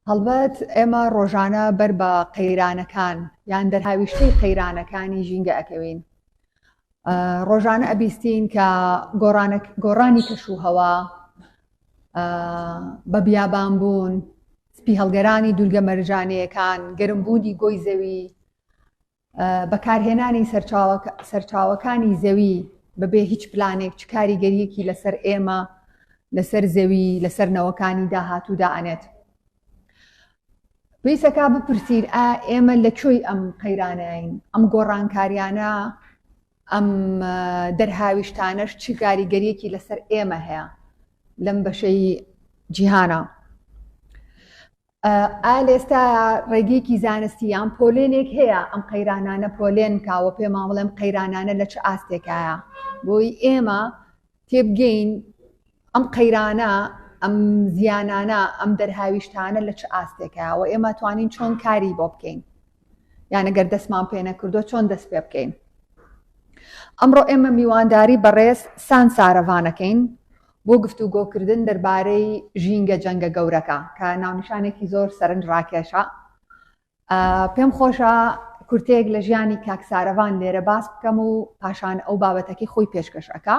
هەڵبەت ئێمە ڕۆژانە بەر بە قەیرانەکان یان دەرهاویشتەی قەیرانەکانی ژینگە ئەکەوین. ڕۆژانە ئەبیستین کە گۆڕانی کەشوهەوا، بە بیابان بوون، سپی هەڵگەرانی دوورگە مەرجانەیەکان، گەرمبوونی گۆی زەوی، بەکارهێنانی سەرچاوەکانی زەوی بەبێ هیچ پلانێک چ کاریگەریەکی لەسەر ئێمە لەسەر زەوی لەسەر نەوەکانی داهاتوودا ئەنێت. پێویستەکە بپرسین ئێمە لەکوێی ئەم قەیرانەین، ئەم گۆڕانکاریانە، ئەم دەرهاویشتانەش چ کاریگەریەکی لەسەر ئێمە هەیە لەم بەشەی جیهانە. ئێستا ڕێگەیەکی زانستی یان پۆلێنێک هەیە ئەم قەیرانانە پۆلێن کاوە پێمان بڵێم قەیرانانە لە چ ئاستێکایە بۆی ئێمە تێبگەین ئەم قەیرانە، ئەم زیانانە، ئەم دەرهاویشتانە لە چ ئاستێکایە و ئێمە توانین چۆن کاری بۆ بکەین یان ئەگەر دەستمان پێ نەکردو چۆن دەست پێ بکەین. ئەمڕۆ ئێمە میوانداری بەڕێز سان سارەڤانەکەین بۆ گفتوگۆکردن دەربارەی ژینگە جەنگە گەورەکە کە ناونیشانێکی زۆر سەرنج ڕاکێشە. پێم خۆشە کورتەیەک لە ژیانی کاک سارەڤان لێرە باس بکەم و پاشان ئەو بابەتەکەی خۆی پێشکەشەکە.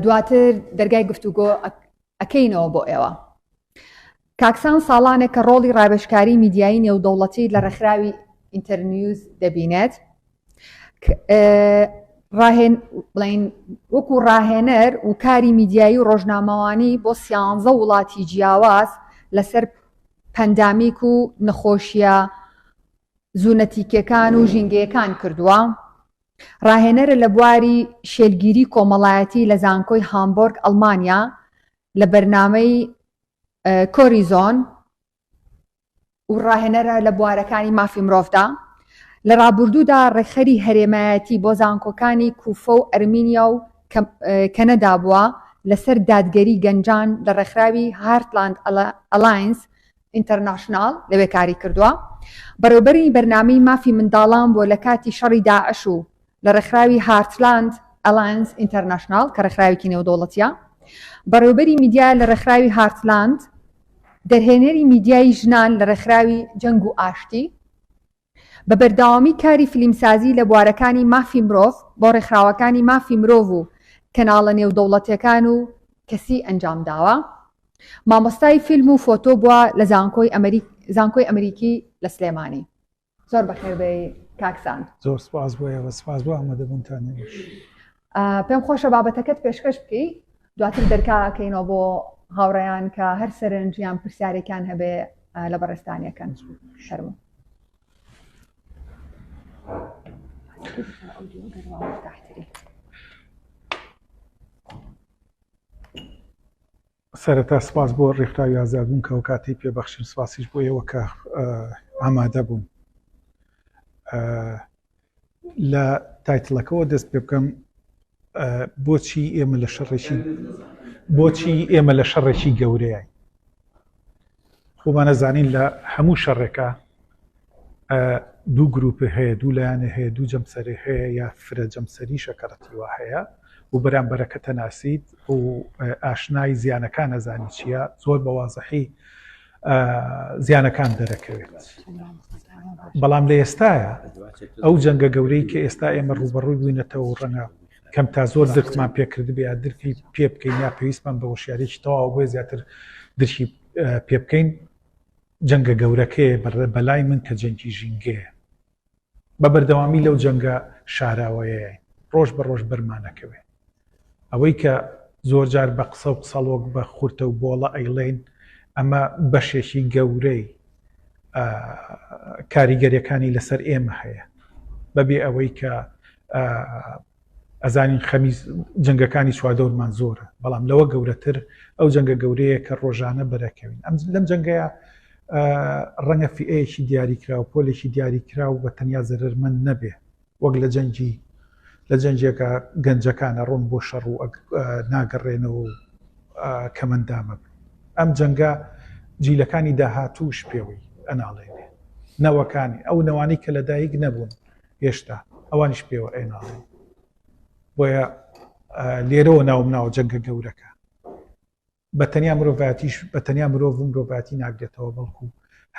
دواتر دەرگای گفتوگۆ ئەکەینەوە بۆ ئێوە. کاکسان ساڵانێک کە ڕۆڵی ڕابێژکاری میدیایی نێودەوڵەتی لە ڕێکخراوی ئینتەرنیوز دەبینێت، بڵین وەکو ڕاهێنەر و کاری میدیایی و ڕۆژنامەوانی بۆ 13 وڵاتی جیاواز لەسەر پەندامیک و نەخۆشیە زوونەتیکەکان و ژینگەیەکان کردووە. ڕاهێنەرە لە بواری شێلگیری کۆمەڵایەتی لە زانکۆی هامبۆرگ ئەڵمانیا لە بەرنامەی کۆریزۆن و ڕاهێنەرە لە بوارەکانی مافی مرۆڤدا. لە ڕابردوودا ڕێکخەری هەرێمایەتی بۆ زانکۆکانی کوفە و ئەرمینیا و کەنەدا بووە لەسەر دادگەری گەنجان لە ڕێکخراوی هارتلاند ئەلاینس ئینتەرناشنال لەوێ کاری کردووە. بەڕێوەبەری بەرنامەی مافی منداڵان بۆ لە کاتی شەڕی داعش و لە ڕێکخراوی هارتلاند ئەلاینس ئینتەرناشنال کە ڕێکخراوێکی نێودەوڵەتیە. بەڕێوەبەری میدیا لە ڕێکخراوی هارتلاند، دەرهێنەری میدیای ژنان لە ڕێکخراوی جەنگ و ئاشتی. بە بەردەوامی کاری فیلمسازی لە بوارەکانی مافی مرۆڤ بۆ ڕێکخراوەکانی مافی مرۆڤ و کەناڵە نێودەوڵەتیەکان و کەسی ئەنجام داوە. مامۆستای فیلم و فۆتۆ بووە لە زانکۆی ئەمریکی لە سلێمانی. زۆر بەخێربێ کاکسان. زۆر سپاس بۆ ئێوە، سپاس بۆ ئامادەبوونتانەوە. پێم خۆشە بابەتەکەت پێشکەش بکەی، دواتر دەرکاکەینەوە بۆ هاوڕێیان کە هەر سەرنجیان پرسیارێکان هەبێ لە بەڕێستانیەکەن. شەرمە. سەرەتا سپاس بۆ ڕێکخراوی ئازادبوون کە ئەو کاتی پێبەخشین، سپاسیش بۆ ئێوە کە ئامادە بوون. لە تایتڵەکەەوە دەست پێ بکەم بۆچی ئێمە لە شەڕێکی گەورەیە. خۆمان نەزانین لە هەموو شەڕێکە دوو گروپە هەیە، دوو لایەنە هەیە، دوو جەمسەری هەیە یا فرە جەمسەری شەکەڕەتیوە هەیە و بەرامبەرەکە تەناسیت و ئاشنای زیانەکان نەزانی چییە، زۆر بە وازەحی زیانەکان دەرەکەوێت. بەڵام لە ئێستاە ئەو جەنگە گەورەی کە ئێستا ئێمە ڕوبەڕووی بووینەتەوە ڕەنگە کەم تا زۆر درکمان پێکرد بێ درکی پێ بکەین یا پێویستمان بە وشیارێکی تەواو بۆ زیاتر درشی پێ بکەین. جەنگە گەورەکەی بەلای من کە جەنگی ژینگەیە بە بەردەوامی لەو جەنگە شاراوەیە ڕۆژ بە ڕۆژ بەرمانەکەوێ. ئەوەی کە زۆر جار بە قسە و قسەڵۆک بە خورتە و بۆڵە ئەیڵێن ئەمە بەشێکی گەورەی کاریگەریەکانی لەسەر ئێمە هەیە، بەبێ ئەوەی کە ئەزانین خەمیز جەنگەکانی چواردەورمان زۆرە، بەڵام لەوە گەورەتر ئەو جەنگە گەورەیە کە ڕۆژانە بەرەکەوین. لەم جەنگەیە ڕەنگە فئەیەکی دیاریکرا و پۆلێکی دیاریکرا و بە تەنیا زەرمەند نەبێ، وەک لە جەنجێکە گەنجەکانە ڕۆن بۆ شەڕ و ناگەڕێنەوە و کەمەندامە. ئەم جەنگە جیلەکانی داهاتووش پێوەی ئەناڵێنێ، نەوەکانی ئەو نەوانی کە لەدایک نەبوون هێشتا ئەوانیش پێوە ئەناڵێن. بۆیە لێرەوە ناوم ناوە جەنگە گەورەکە. بە تەنیا مرۆڤایەتیش بە تەنیا مرۆڤ و مرۆڤایەتی ناگرێتەوە بەڵکو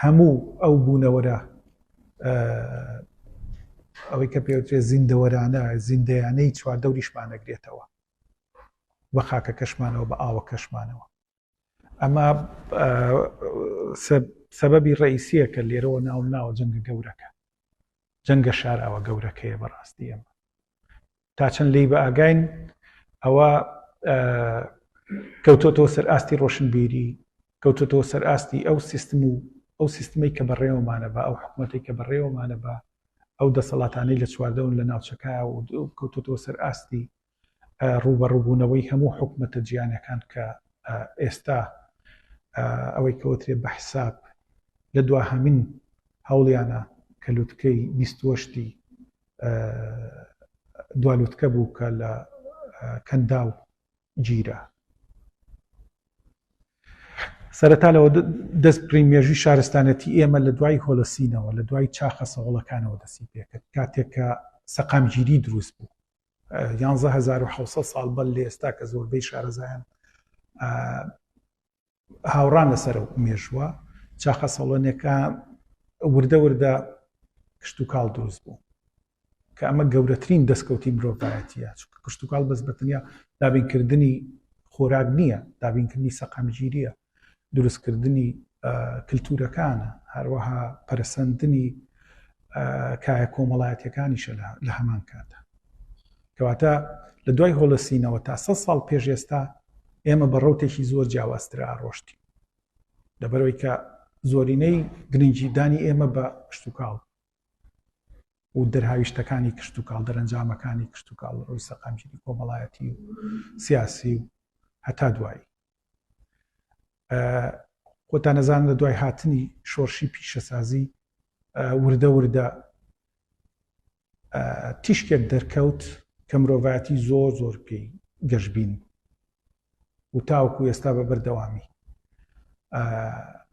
هەموو ئەو بوونەوەرە ئەوەی کە پێوترێت زیندەوەرانە زیندەیانەی چواردەوریشمانەگرێتەوە بە خاکە کەشمانەوە بە ئاوە کەشمانەوە. ئەمە سەبەبی ڕئیسیە کە لێرەوە ناوە جەنگە گەورەکە جەنگە شاراوە گەورەکەیە بەڕاستی ئێمە تا چەند لی بە ئاگاین ئەوە کەوتۆتەوە سەر ئاستی ڕۆشنبیری کەوتۆتەوە سەر ئاستی ئەو سیستم و ئەو سیستمەی کە بەڕێوەمانە بە ئەو حکوومەتی کە بەڕێوەمانە بە ئەو دەسەڵاتانەی لە چواردەون لە ناوچەکە و کەوتۆتەوە سەر ئاستی ڕوبەڕووبوونەوەی هەموو حکوومەتە جیانەکان کە ئێستا ئەوەی کەوترێ بە حساب لە دوا هەمین هەوڵیانە کە لووتکەی 28 دوالووتکە بوو کە لە کەندا و گیرە. سەرەتا لەوە دەست پرێمێژوی شارستانەتی ئێمە لە دوای هۆلەسینەوە لە دوای چاخە سەوڵەکانەوە دەسی پێکرد کاتێک کە سەقامگیری دروست بوو 11,700 ساڵ بەل لە ئێستا کە زۆربەی شارەزایان هاوڕان لەسەر مێژووە چاخە سەوڵەنێکە وردە وردە کشت و کاڵ دروست بوو کە ئەمە گەورەترین دەستکەوتی مرۆڤایەتیە چونکە کشت و کاڵ بەس بەتەنیا دابینکردنی خۆراک نییە دابینکردنی سەقامگیریە دروستکردنی کللتورەکانە هەروەها پەرسەندنی کایە کۆمەڵایەتیەکانیشە لە هەمان کاتە کەواتە لە دوای هۆلەسینەوە تا 100 ساڵ پێش ئێستا ئێمە بە ڕەوتێکی زۆر جیاوازترە ئاڕۆشتی لەبەرەوەی کە زۆرینەی گرنگیدانی ئێمە بە کشت و کاڵ و دەرهاویشتەکانی کشت و کاڵ دەرەنجامەکانی کشت و کاڵ ڕۆی سەقامگیری کۆمەڵایەتی و سیاسی و هەتا دوایی خۆتان نەزانن لە دوای هاتنی شۆرشی پیشەسازی وردە وردە تیشکێک دەرکەوت کە مرۆڤایەتی زۆر زۆر پێی گەشتبین و تاوەکو ئێستا بە بەردەوامی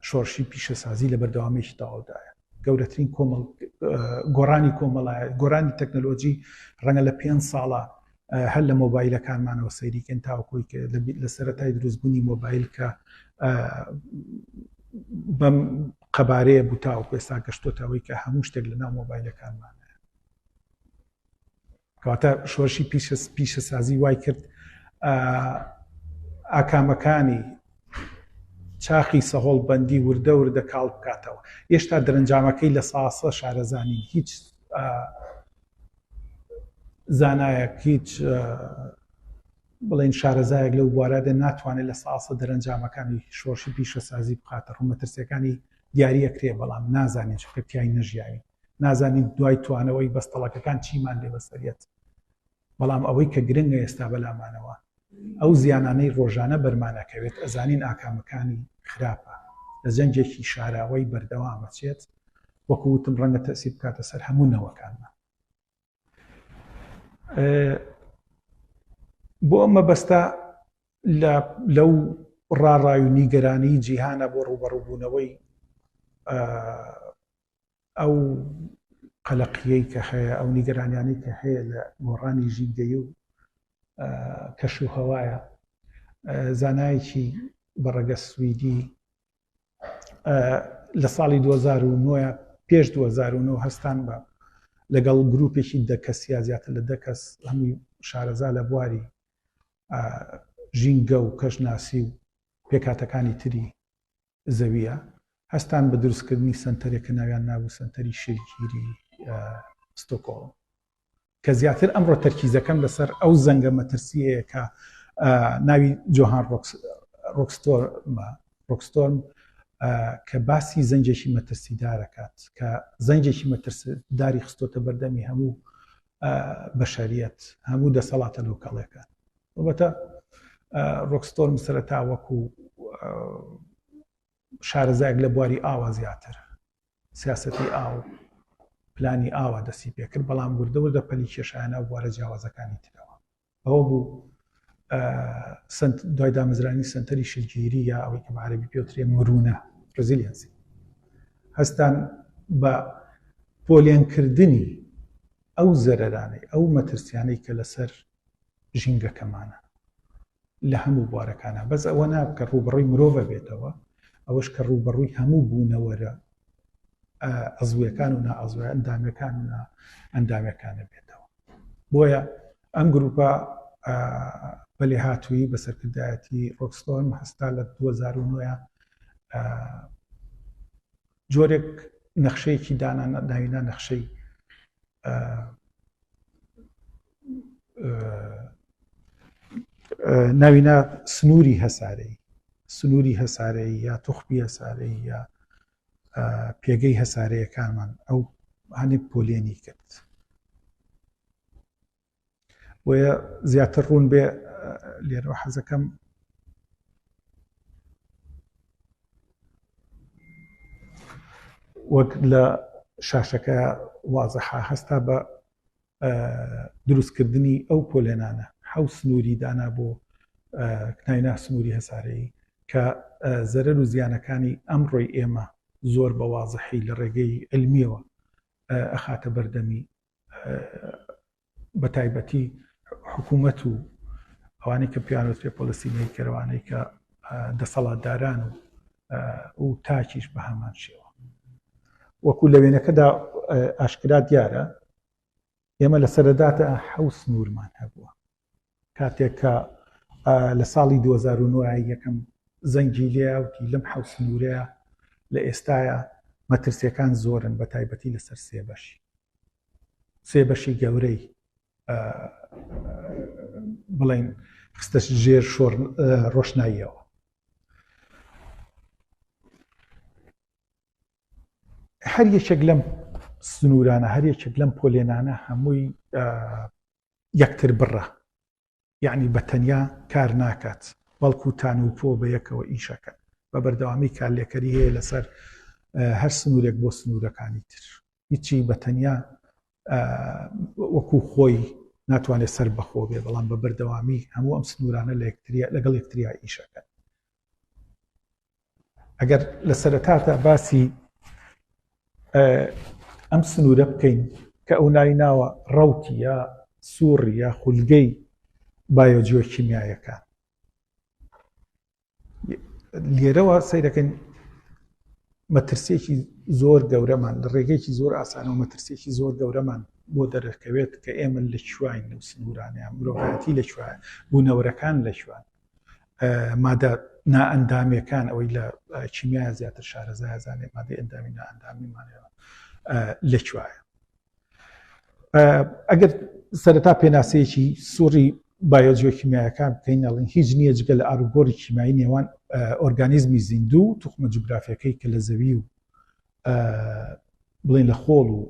شۆرشی پیشەسازی لە بەردەوامێکی تاوادایە گەورەترین گۆڕانی تەکنەلۆجی ڕەنگە لە 5 ساڵە هەر لە مۆبایلەکانمانەوە سەیریکەن تاوەکوی کە لە سەرەتای دروستبوونی مۆبایل کە بەم قەبارەیە بوو تاوەکو ئێستا گەشتۆتەوەی کە هەموو شتێک لەناو مۆبایلەکانمانە کەواتە شۆرشی پیشەسازی وای کرد ئاکامەکانی چاخی سەهۆڵ بەندی وردە وردە کاڵ بکاتەوە هێشتا دەرەنجامەکەی لە ساسە شارەزانی هیچ زانایەک هیچ بڵێن شارەزایەک لەو بوارەدا ناتوانێت لە ساسە دەرەنجامەکانی شۆرشی پیشەسازی بخاتە ڕوومەترسیەکانی دیاریەکرێ بەڵام نازانێت چکە تیای نەژیاوی نازانین دوای توانەوەی بەستەڵەکەکان چیمان لێ بەسەریەت بەڵام ئەوەی کە گرنگە ئێستا بەلامانەوە ئەو زیانانەی ڕۆژانە بەرمانەکەوێت ئەزانین ئاکامەکانی خراپە لە جەنگێکی شاراوەی بەردەوامەچێت وەکو وتم ڕەنگە تەسیر بکاتە سەر هەموو نەوەکانمان بۆ ئەمە بەستە لەو ڕاڕای و نیگەرانی جیهانە بۆ ڕوبەڕووبوونەوەی ئەو قەلەقیەی کە هەیە ئەو نیگەرانیانەی کە هەیە لە گۆڕانی ژینگەی و کەش و هەوایە زانایەکی بەڕێگە سویدی لە ساڵی 2009 پێش 2009 هەستان بە لەگەڵ گروپێکی دەکەس یا زیاتر لە دەکەس هەمووی شارەزا لە بواری ژینگە و کەژناسی و پێکاتەکانی تری زەویە هەستان بە دروستکردنی سنتەرێکە ناویان نابوو سنتەری شێرگیری ستۆکۆڵم کە زیاتر ئەمڕۆ تەرکیزەکەم لەسەر ئەو زەنگە مەترسیەیە کە ناوی جۆهان ڕۆکستۆرم کە باسی زەنجێکی مەترسیدارەکات کە زەنجێکی مەترسیداری خستۆتە بەردەمی هەموو بەشەریەت هەموو دەسەڵاتە لۆکەڵەکان وەبەتە ڕۆکستۆرم سەرەتا وەکو شارەزایەک لە بواری ئاوا زیاتر سیاسەتی ئاو پلانی ئاوا دەستی پێکرد بەڵام وردەوردە پەلی کێشایانە بوارە جیاوازەکانی ترەوە ئەوە بوو دوای دامەزرانی سنتەری شێرگیری یا ئەوەی کە بە عەرەبی پێوترێ مرونە ڕزیلێنسی هەستان بە پۆلێنکردنی ئەو زەرەرانەی ئەو مەترسیانەی کە لەسەر ژینگەکەمانە لە هەموو بوارەکانە بەس ئەوە نا کە ڕوبڕووی مرۆڤە بێتەوە ئەوەش کە ڕوبڕووی هەموو بوونەوەرە ئەزویەکان و نائەزویە ئەندامەکان و ئەندامەکانە بێتەوە. بۆیە ئەم گروپە بەلێ هاتووی بە سەرکردایەتی ڕۆکستۆرم هەستا لە 2009 جۆرێک نەخشەیەکی دانا نەخشەی ناوینا سنووری هەسارەی یا توخبی هەسارەی یا پێگەی هەسارەیەکانمان ئەو هەنێک پۆلێنی کرد. بۆیە زیاتر ڕوون بێ لێرەوە حەزەکەم وەک لە شاشەکە وازەحا هەستا بە دروستکردنی ئەو پۆلێنانە حەوت سنووری دانا بۆ کناینا سنووری هەسارەیی کە زەرەر و زیانەکانی ئەمڕۆی ئێمە زۆر بە وازەحی لە ڕێگەی علمیەوە ئەخاتە بەردەمی بە تایبەتی حکوومەت و ئەوانەی کە پیانۆترێ پۆلیسی میکەرەوانەی کە دەسەڵاتداران و تاکیش بە هەمان شێوە. وەکو لە وێنەکەدا ئاشکرا دیارە ئێمە لە سەرەداتە حەوت سنوورمان هەبووە کاتێک کە لە ساڵی 2009 یەکەم زەنگی لێوتی لەم حەوت سنوورەیە لە ئێستاە مەترسیەکان زۆرن بە تایبەتی لەسەر سێ بەشی گەورەی بڵین خستە ژێر ڕۆشناییەوە. هەر یەکێک لەم سنوورانە هەر یەکێک لەم پۆلێنانە هەمووی یەکتر بڕە یعنی بە تەنیا کار ناکات بەڵکو تان و پۆ بە یەکەوە ئیشەکەن بە بەردەوامی کارلێکەری هەیە لەسەر هەر سنوورێک بۆ سنوورەکانی تر هیچی بە تەنیا وەکو خۆی ناتوانێت سەر بەخۆ بێ بەڵام بە بەردەوامی هەموو ئەم سنوورانە لەگەڵ یەکتریا ئیشەکەن. ئەگەر لە سەرەتاتا باسی ئەم سنوورە بکەین کە ئەو ناوە ڕەوتی یا سووڕی یا خولگەی بایۆجیۆکیمیایەکان لێرەوە سەیرەکەین مەترسێکی زۆر گەورەمان لە ڕێگەیەکی زۆر ئاسانە و مەترسێکی زۆر گەورەمان بۆ دەرەکەوێت کە ئێمە لە شوین و سنوورانیان مرۆڤەتی لە شوێن بوونەوەرەکان لە شوێن مادە نائەندامیەکان ئەوەی لە کیمیای زیاتر شارەزای زانێ مادەی ئەندامی نائەندامیمانەوە لەکوایە. ئەگەر سەرەتا پێناسەیەکی سووڕی بایۆجیۆکیمیایەکان بکەین ئەڵێن هیچ نییە جگە لە ئاروگۆڕی کیمایی نێوان ئۆرگانیزمی زیندوو توخمە جوگرافیەکەی کە لە زەوی و بڵین لە خۆڵ و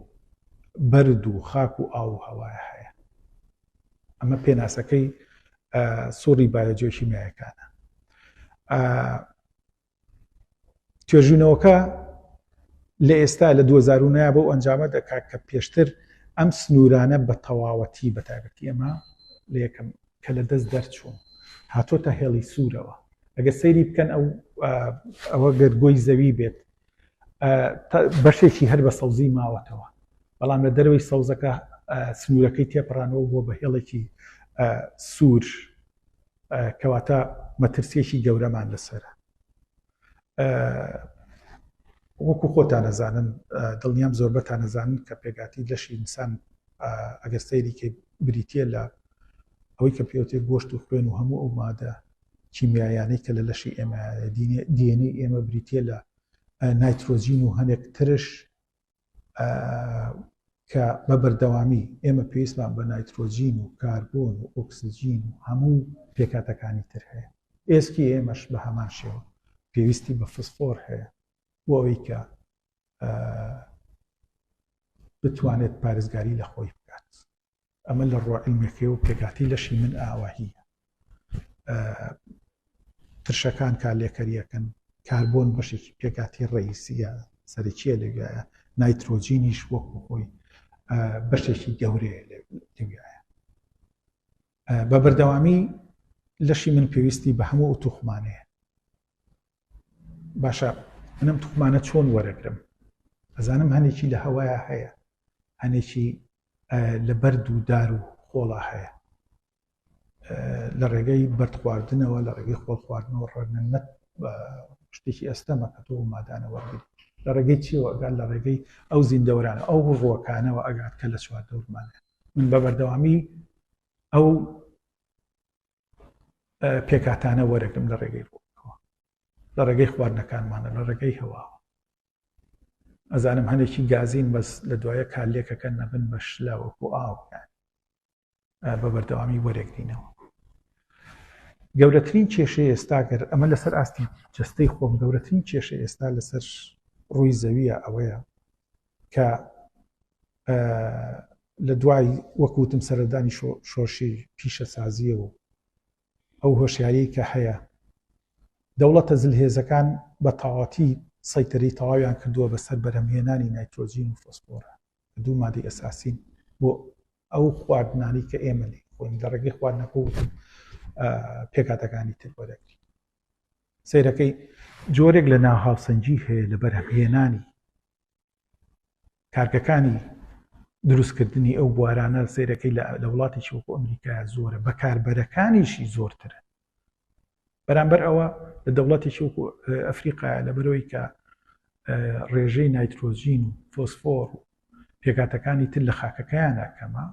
بەرد و خاک و ئاو و هەوایە هەیە. ئەمە پێناسەکەی سووڕی بایۆجیۆکیمیایەکانە. توێژینەوەکە لە ئێستا لە 2009 بۆ ئەنجامە دەکات کە پێشتر ئەم سنوورانە بە تەواوەتی بە تایبەتی ئەمە لە یەکەم کە لە دەست دەرچوون هاتۆتە هێڵی سوورەوە. ئەگەر سەیری بکەن ئەوە گەرگۆی زەوی بێت بەشێکی هەر بە سەوزی ماوەتەوە بەڵام لە دەروی سەوزەکە سنوورەکەی تێپڕانەوە بۆ بە هێڵێکی سوور کەواتە مەترسیەکی گەورەمان لەسەرە. وەکو خۆتان نەزانن دڵنیام زۆربەتان نەزانن کە پێگاتی لەشی ئینسان ئەگەر سەیریکە بریتە لە ئەوەی کە پێوتێ گۆشت و خوێن و هەموو ئەو مادە کیمیایانەی کە لە لەشی ئێمە دیێنەی ئێمە بریتە لە نایترۆجین و هەنێک ترش کە بە بەردەوامی ئێمە پێویستمان بە نایترۆجین و کاربۆن و ئۆکسجین و هەموو پێکاتەکانی تر هەیە. ئێسکی ئێمەش بە هەمان شێوە پێویستی بە فسفۆر هەیە بۆ ئەوەی کە بتوانێت پارێزگاری لە خۆی بکات. ئەمە لە ڕۆ عیلمەکەی و پێگاتی لەشی من ئاواهیە. ترشەکان کارلێکەریەکەن کاربۆن بەشێکی پێگاتی ڕئیسیە سەرەکیە لەوایە نایترۆجینیش وەکو خۆی بەشێکی گەورەیە لەوایە. بە بەردەوامی لەشی من پێویستی بە هەموو ئەو توخمانەیە. باشە منم توخمانە چۆن وەرەگرم؟ ئەزانم هەنێکی لە هەوایە هەیە هەنێکی لە بەرد و دار و خۆڵا هەیە لە ڕێگەی بەرد خواردنەوە لە ڕێگەی خۆڵ خواردنەوە ڕەنەت شتێکی ئەستەمە کە تۆ مادانە وەرگری لە ڕێگەی چیەوە ئەگەر لە ڕێگەی ئەو زیندەوەرانە ئەو ڕۆکانەوە ئەگات کە لە چواردەورمانە من بە بەردەوامی ئەو پێکاتانە وەرەگرم لە ڕێگەی ڕۆکەوە لە ڕێگەی خواردنەکانمانە لە ڕێگەی هەواوە ئەزانم هەنێکی گازین بەس لە دوایە کالێکەکە نەبن بە شلاوەکو ئاوکان بە بەردەوامی وەرەگرینەوە گەورەترین کێشەی ئێستاگەر ئەمە لەسەر ئاستی جستەی خۆم گەورەترین کێشەی ئێستا لەسەر ڕووی زەویە ئەوەیە کە لە دوای وەکوتم سەردانی شۆشی پیشەسازیە و ئەو هۆشیاری کە هەیە دەوڵەتە زلهێزەکان بە تەواوەتی سەیطرەی تەواویان کردووە بەسەر بەرهەمهێنانی نایترۆجین و فۆسفۆرە دوو مادەی ئەساسین بۆ ئەو خواردنانی کە ئێمە لێ خۆین لە ڕێگەی خواردنەکە وتم پێکاتەکانی تر وەرەگرین سەیرەکەی جۆرێک لە ناوهاوسەنجی هەیە لە بەرهەمهێنانی کارگەکانی دروستکردنی ئەو بوارانە سەیرەکەی لە وڵاتێکی وەکو ئەمریکا زۆرە بەکاربەرەکانیشی زۆرترە بەرامبەر ئەوە لە دەوڵەتێکی وەکو ئەفریقا لەبەرەوەی کە ڕێژەی نایترۆجین و فۆسفۆر و پێکاتەکانی تر لە خاکەکەیانە کەمە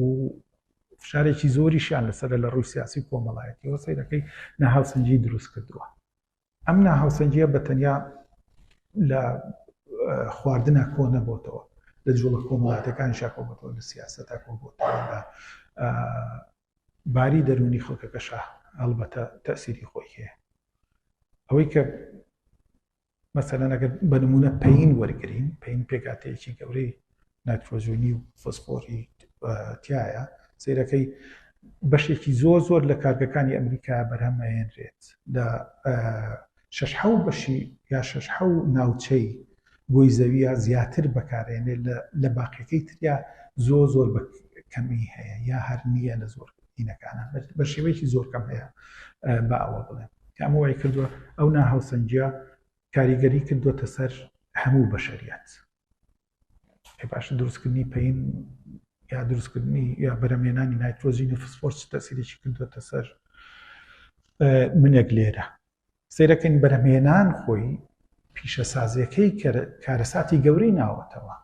و فشارێکی زۆریشیان لەسەر لە ڕووی سیاسی کۆمەڵایەتیەوە سەیرەکەی ناهاوسەنجی دروست کردووە ئەم ناهاوسەنجیە بەتەنیا لە خواردنە کۆ نەبۆتەوە لە جوڵە کۆمەڵایەتەکانیشا کۆبۆتەوە لە سیاسەتا کۆبۆتەوە لە باری دەرونی خەڵکەکەشە هەڵبەتە تەسیری خۆی هەیە ئەوەی کە مەسەلەن ئەگەر بە نمونە پەین وەرگرین پەین پێکاتەیەکی گەورەی نایترۆجینی و فۆسفۆری تایە سەیرەکەی بەشێکی زۆر لە کارگەکانی ئەمریکا بەرهەمهێنرێت لە 6 بەشی یا 6 ناوچەی بۆی زەویە زیاتر بەکارێنێ لە باقیەکەی تریا زۆر بە کەمی هەیە یا هەر نییە لە زۆر ئینەکانە بە شێوەیەکی زۆر کەم هەیە بە ئەوە بڵێن کەم وای کردووە ئەو ناهاوسەنجیە کاریگەری کردوتە سەر هەموو بەشەریەت پاشە دروستکردنی پەین یا دروستکردنی یا بەرهەمهێنانی نایترۆجین و فۆسفۆر تەسیرێکی کردوتە سەر منێک لێرە سەیرەکەین بەرهەمهێنان خۆی پیشەسازیەکەی کارەساتی گەورەی ناوەتەوە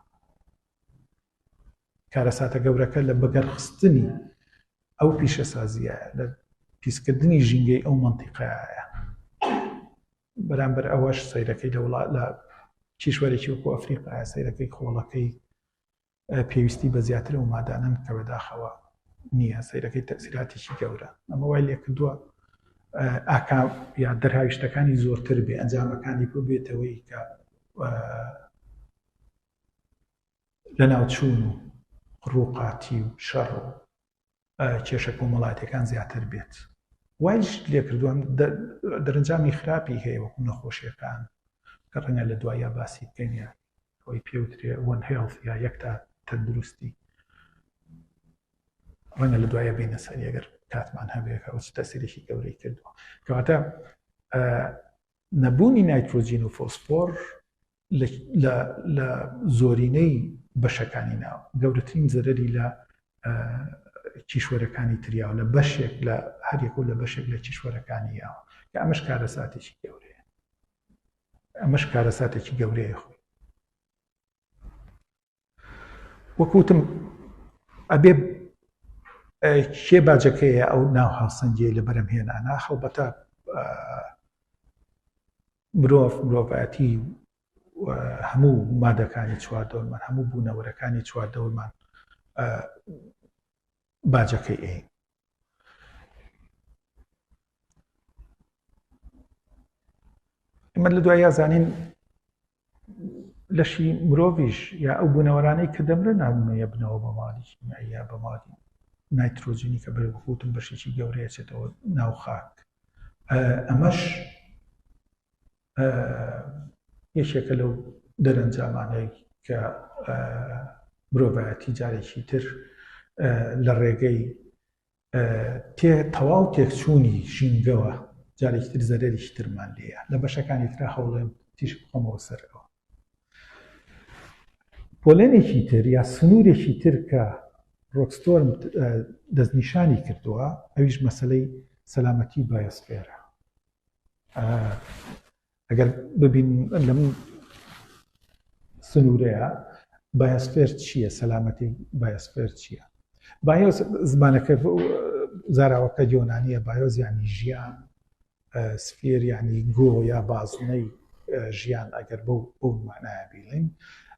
کارەساتە گەورەکە لە بەگەرخستنی ئەو پیشەسازیە لە پیسکردنی ژینگەی ئەو مەنتیقەیە بەرامبەر ئەوەش سەیرەکەی لە کیشوەرێکی وەکو ئەفریقا سەیرەکەی خۆڵەکەی پێویستی بە زیاتر و مادانن کە بەداخەوە نییە سەیرەکەی تەسیراتێکی گەورە ئەمە وای لێ کردووە ئاکا یا دەرهاویشتەکانی زۆرتر بێ ئەنجامەکانی بۆ بێتەوەی کە لە ناوچوون و ڕووقاتی و شەڕ و کێشە کۆمەڵایەتەکان زیاتر بێت وایش لێ کردووە دەرەنجامی خراپی هەیە وەکو نەخۆشیەکان کە ڕەنگە لە دوایە باسی بکەین ئەوەی پێوترێ وەن هێڵت یا یەکتا تەندروستی ڕەنگە لە دوایە بینە سەر ئەگەر کاتمان هەبێکە ئەو تەسیرێکی گەورەی کردووە کەواتە نەبوونی نایترۆجین و فۆسفۆر لە زۆرینەی بەشەکانی ناو گەورەترین زەرەری لە کیشوەرەکانی تریاوە لە بەشێک لە هەرێک و لە بەشێک لە کیشوەرەکانی یاوە کە ئەمەش کارەساتێکی گەورەیە ئەمەش کارەساتێکی گەورەیە خۆی وەکوتم ئەبێ کێ باجەکەیە ئەو ناو هاوسەنجیە لە بەرهەمهێنانە خەڵبەتە مرۆڤایەتی هەموو مادەکانی چواردەوەرمان هەموو بوونەوەرەکانی چواردەوەرمان باجەکەی ئێ ئمە لە دوای یازانین لەشی مرۆڤیش یا ئەو بوونەوەرانەی کە دەمرە نامەیە بنەوە بە ماڵی یا بە ماڵی نایترۆجینی کە بەخوتم بەشێکی گەورەیەچێتەوە ناو خاک ئەمەش یەکێکە لەو دەرەنجامانەی کە مرۆڤایەتی جارێکی تر لە ڕێگەی تەواو تێکچوونی ژینگەوە جارێکی تر زەرەریشی ترمان لێیە لە بەشەکانی ترە هەوڵێم تیش بخۆمەوە سەرەوە پۆلێنێکی تر یا سنوورێکی تر کە ڕۆکستۆرم دەستنیشانی کردووە ئەویش مەسلەی سەلامەتی بایۆسفێرە. ئەگەر ببین لەم سنوورەیە بایۆسفێر چییە؟ سەلامەتی بایۆسفێر چییە؟ بایۆس زمانەکە زاراوەکە یۆنانیە. بایۆز یانی ژیان، سفێر یانی گۆ یا بازنەی ژیان ئەگەر بەو مانایە بیڵین.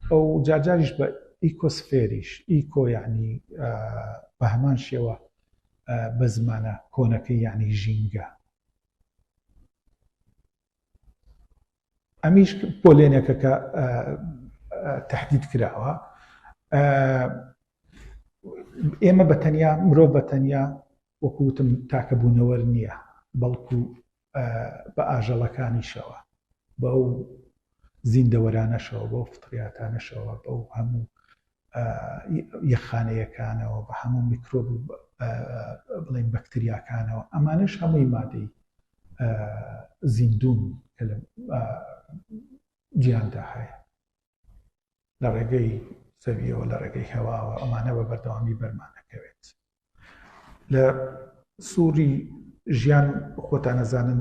ئەو جارجاریش بە ئیکۆسفێریش، ئیکۆ یعنی بە هەمان شێوە بە زمانە کۆنەکەی یعنی ژینگە. ئەمیش پۆلێنێکە کە تهدید کراوە. ئێمە بەتەنیا مرۆڤ بەتەنیا وەکوتم تاکەبوونەوە نییە، بەڵکو بە ئاژەڵەکانیشەوە، بەو زیندەوەرانەشەوە، بەو فتریاتانەشەوە، بەو هەموو یەخانەیەکانەوە، بە هەموو میکرۆب بڵێن بەکتریاکانەوە. ئەمانش هەمووی مادەی زیندوون کە لە جیاندا هەیە لە ڕێگەی زەویەوە، لە ڕێگەی هەواوە. ئەمانە بە بەردەوامی بەرمانەکەوێت. لە سووری ژیان خۆتان نەزانن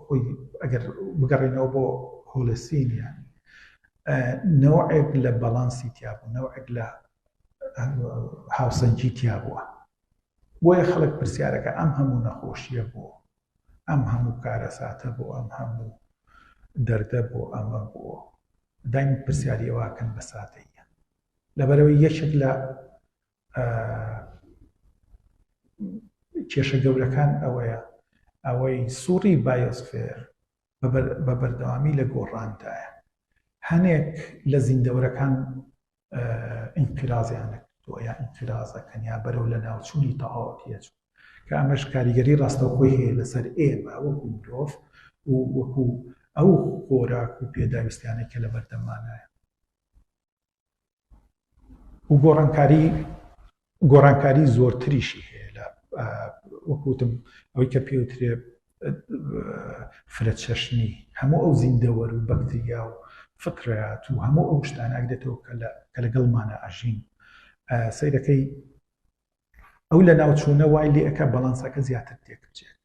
خۆی ئەگەر بگەڕێنەوە بۆ هۆلۆسینیان نەوعێک لە بەڵانسی تیابوو، نەوعێک لە هاوسەنگی تیابووە. بۆیە خەڵک پرسیارەکە ئەم هەموو نەخۆشیە بۆ، ئەم هەموو کارەساتە بۆ، ئەم هەموو دەردە بۆ، ئەمە بۆ. دایم پرسیاری ئەوەکەن بە سادەیە، لەبەرەوەی یەکێک لە کێشە گەورەکان ئەوەیە، ئەوەی سووری بایۆسفێر بە بەردەوامی لە گۆڕاندایە. هەنێک لە زیندەوەرەکان ئینقیرازیان کردووە یا ئینقیرازەکەن یا بەرەو لە ناوچوونی تەواوەتیە چوون، کە ئەمەش کاریگەری ڕاستەوخۆی هەیە لەسەر ئێمە وەکو مرۆڤ و وەکو ئەو خۆراک و پێداویستیانێک کە لە بەردەمانایە. و گۆڕانکاری زۆرتریشی هەیە لە وەکوتم ئەوەی کە پێوترێ فرەچەشنی هەموو ئەو زیندەوەر و بەکتریا و فترات و هەموو ئەو شتانە دێتەوە کە لەگەڵمانە ئاژین. سەیرەکەی ئەو لە ناوچوونە وای لێ ئەکە بەڵانسەکە زیاتر تێکچێت.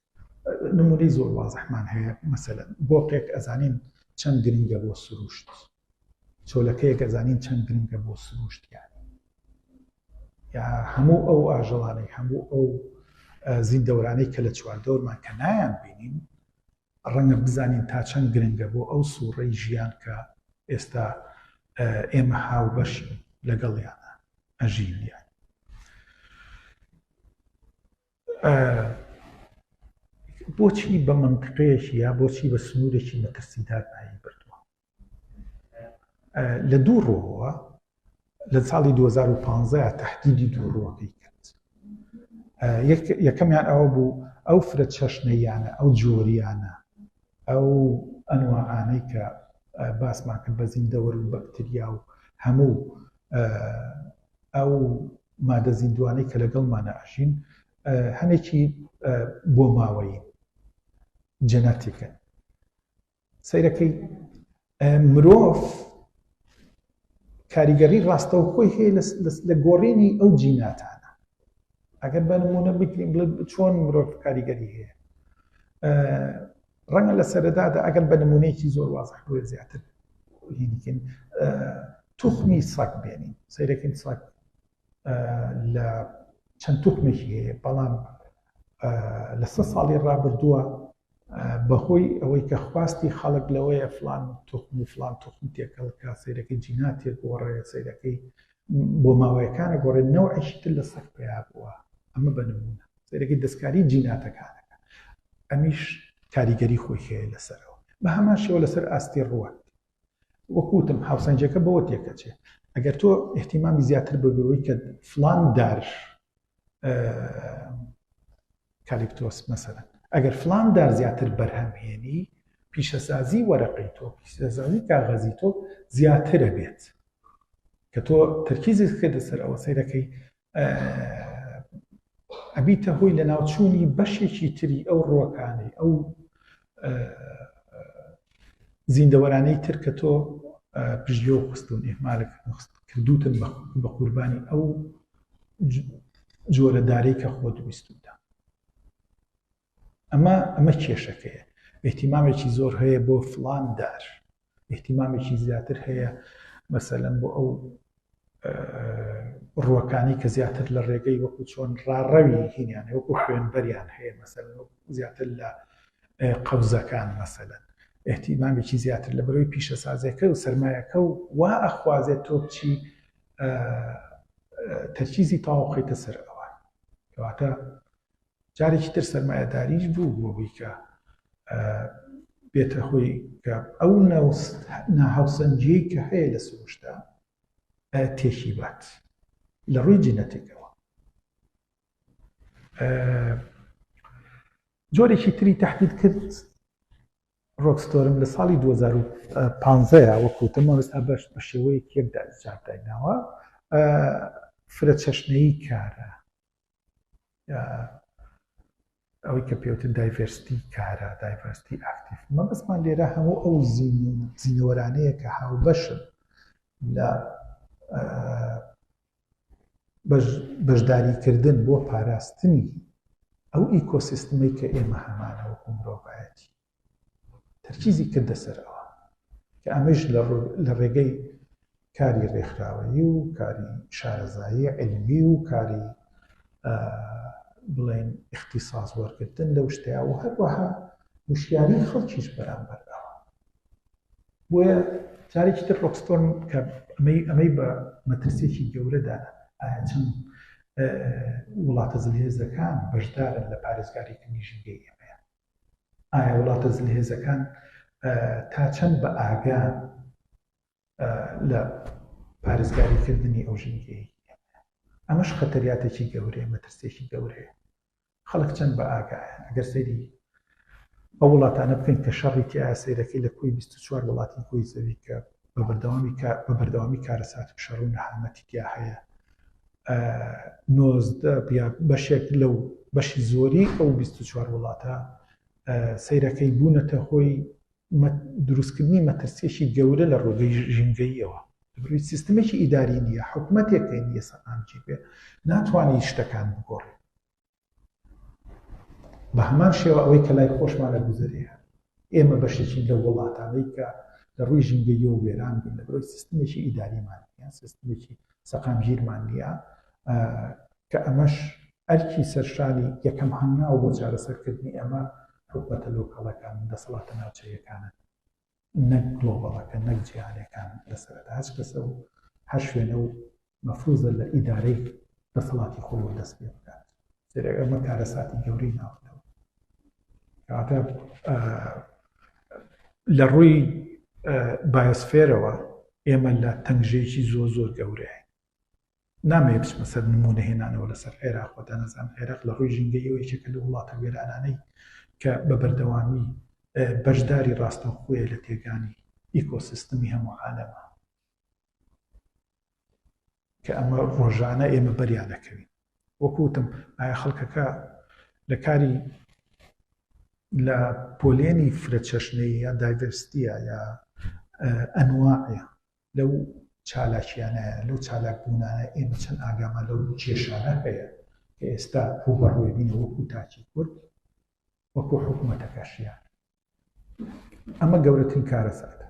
نمونەی زۆر وازەحمان هەیە. مەسەلەن بۆقێک ئەزانین چەند گرنگە بۆ سروشت، چۆلەکەیەک ئەزانین چەند گرنگە بۆ سروشت، یا هەموو ئەو ئاژەڵانەی، هەموو ئەو زیندەوەرانەی کە لە چواردەوەرمان کە نایان بینین، ڕەنگە بزانین تا چەند گرنگە بۆ ئەو سوڕەی ژیان کە ئێستا ئێمە هاوبەشین لەگەڵیانە ئەژینیان. بۆچی بە منطقەیەکی یا بۆچی بە سنوورێکی مەترسیدار نایی بردووە؟ لە دوو ڕۆوە لە ساڵی 2015 تهدیدی دوو ڕۆکەی کرد. یەکەمیان ئەوە بوو ئەو فرەچەشنەیانە، ئەو جۆریانە، ئەو ئەنواعانەی کە باسمان کرد بە زیندەوەر و بەکتریا و هەموو ئەو مادە زیندوانەی کە لەگەڵمانە ئاژین هەنێکی بۆ ماوەیی جەنەتیکن. سەیرەکەی مرۆڤ کاریگەری ڕاستەوخۆی هەیە لە گۆڕینی ئەو جیناتانە. ئەگەر بە نمونە بکرین چۆن مرۆڤ کاریگەری هەیە، ڕەنگە لە سەرەدادا ئەگەر بە نمونەیەکی زۆر وازەح بۆیە زیاتر هینیکن توخمی سەگ بێنین. سەیرەکەین سەگ لە چەند توخمێکی هەیە، بەڵام لە 100 ساڵی ڕابردووە بەهۆی ئەوەی کە خواستی خەڵک لەوەیە فلان توخم و فلان توخم تێکەڵکە، سەیرەکەی جینات تێگۆڕێ، سەیرەکەی بۆ ماوەیەکانە گۆڕێ، نەوعێکی تر لە سەگ پێیا بووە. ئەمە بە نمونە سەیرەکەی دەستکاری جیناتەکانەکە. ئەمیش کاریگەری خۆی هەیە لەسەرەوە. بە هەمان شێوە لەسەر ئاستی ڕووە وەکوتم هاوسەنجەکە بەوە تێکەچێت. ئەگەر تۆ احتیمامی زیاتر ببەوەی کە فلان دار کالیپتۆس مەسەلەن، ئەگەر فلان دار زیاتر بەرهەمهێنی، پیشەسازی وەرەقی تۆ، پیشەسازی کاغەزی تۆ زیاترە بێت کە تۆ تەرکیزت کردە سەر ئەوە سەیرەکەی ئەبیتە هۆی لە ناوچوونی بەشێکی تری ئەو ڕۆکانەی ئەو زیندەوەرانەی تر کە تۆ پژیۆ خستون ئێمالێک کردوتن بە قوربانی ئەو جۆرەدارەی کە خۆ دروستودا. ئەمە کێشەکەیە. احتیمامێکی زۆر هەیە بۆ فڵان دار، احتیمامێکی زیاتر هەیە مەسەلەن بۆ ئەو ڕووەکانی کە زیاتر لە ڕێگەی وەکو چۆن ڕاڕەوی هینیان وەکو خوێنبەریان هەیە مەسەلەن زیاتر لە قەوزەکان مەسەلەن احتیمامێکی زیاتر لە بەرەوەی پیشەسازیەکە و سەرمایەکە و وا ئەخوازێت تۆ بچی تەرکیزی تاوا بخەیتە سەر ئەوە. کەواتە جارێکی تر سەرمایەداریش بوو بۆی کە بێتە هۆی کە ئەو ناهاوسەنجیەی کە هەیە لە سروشتا تێکی بات لە ڕووی جینەتێکەوە. جۆرێکی تری تهدید کرد ڕۆکستۆرم لە ساڵی 2015 وەکوتمە ئێستا بە شێوەیەک یەکدا جاردایناوە فرەچەشنەیی کارە ئەوەی کە پێوتر دایڤەرسیتی کارە دایڤەرسیتی ئاکتیڤ. مەبەستمان لێرە هەموو ئەو زیینەوەرانەیە کە هاوبەشن لە بەشداریکردن بۆ پاراستنی ئەو ئیکۆسیستمی کە ئێمە هەمانە وەکو مرۆڤایەتی تەرکیزی کردە سەر ئەوە کە ئەمەش لە ڕێگەی کاری ڕێکخراوەیی و کاری شارەزایی علمی و کاری بڵێن اختصاص وەرگرتن لەو شتەیە و هەروەها وشیاری خەڵکیش بەرامبەر ئەوە. بۆیە جارێکی تر ڕۆکستۆرم کە ئەمەی بە مەترسێکی گەورەدانە ئایا چەند وڵاتە زلهێزەکان بەشدارن لە پارێزگاریکردنی ژینگەی ئێمەیە، ئایا وڵاتە زلهێزەکان تا چەند بە ئاگان لە پارێزگاریکردنی ئەو ژینگەی ئەمەش خەتەریاتێکی گەورەیە مەترسێکی گەورەیە. خەڵک چەند بە ئاگایە ئەگەر سەیری ئەو وڵاتانە بکەین کە شەڕی تیا سەیرەکەی لە کوی 24 وڵاتی کۆی زەوی کە بە بەردەوامی کارەسات و شەڕ و نەهامەتی تیا هەیە 19 بەشێک لەو بەشی زۆری ئەو 24 وڵاتە سەیرەکەی بوونەتە هۆی دروستکردنی مەترسێکی گەورە لە ڕۆگەی ژینگەییەوە. بروی سیستمێکی ئیداری نییە، حکوومەتێکی نییە سەقامجی بێ ناتوانانی شتەکان بگۆڕێ. بە هەمان شێوە ئەوەی کە لای خۆشمانە گوزەرەیە ئێمە بەشێکی لە وڵاتانەی کە لە ڕووی ژینگەییەوە وێران بووین لە بەرەوەی سیستمێکی ئیداریمان نیە، سیستمێکی سەقامگیرمان نییە کە ئەمەش ئەرکی سەرشانی یەکەم هەنگاو بۆ چارەسەرکردنی ئەمە حکوومەتە لۆکاڵەکان دەسەڵاتە ناوچەیەکانن نەک گلۆبەڵەکە نەک جیهانیەکان لەسەردا هەچ کەسە و هەر شوێنە و مەفروزە لە ئیدارەی دەسەڵاتی خۆی دەست پێ بکات. ئەمە کارەساتی گەورەی ناوەتەوە. کەواتە لە ڕووی بایۆسفێرەوە ئێمە لە تەنگژەیەکی زۆر گەورەیە. نامەوێت بچمە سەر نمونە هێنانەوە لەسەر عێراق و دەنەزان عێراق لە ڕووی ژینگەییەوە یەکێکە لە وڵاتە وێرانانەی کە بە بەردەوامی بەشداری ڕاستەوخۆیە لە تێگانی ئیکۆسیستمی هەموو عالەمە کە ئەمە ڕۆژانە ئێمە بەریان دەکەوین. وەکوتم ئایا خەڵکەکە لە کاری لە پۆلێنی فرەچەشنەی یا دایڤەرسیتیە یا ئەنواعە لەو چالاکیانەیە لەو چالاکبوونانە ئێمە چەند ئاگامان لەو کێشانە هەیە کە ئێستا ڕوبەڕووی بینە وەکو تاکی کورد وەکو حکوومەتەکەشیان. ئەمە گەورەترین کارەساتە.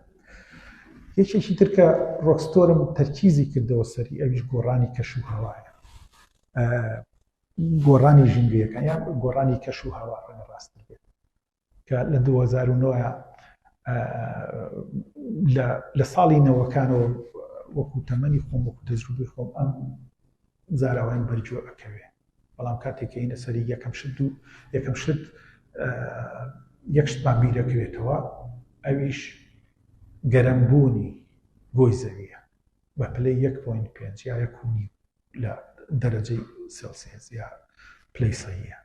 یەکێکی ترکە ڕۆکستۆرم تەرکیزی کردەوە سەری ئەویش گۆڕانی کەش و هەوایە، گۆڕانی ژینگەیەکان یان گۆڕانی کەش و هەوا ڕەنگە ڕاستتر بێت کە لە 2009 لە ساڵی نەوەکانەوە وەکو تەمەنی خۆم وەکو تەجروبەی خۆم ئەم زاراوەیان بەرجۆ ئەکەوێ. بەڵام کاتێک هینە سەری یەکەم شت یەک شتمان بیرەکەوێتەوە ئەویش گەرمبوونی بۆی زەویە بە پلەی 1.5 یا 1.5 لە دەرەجەی سێلسیەس یا پلەی سەیە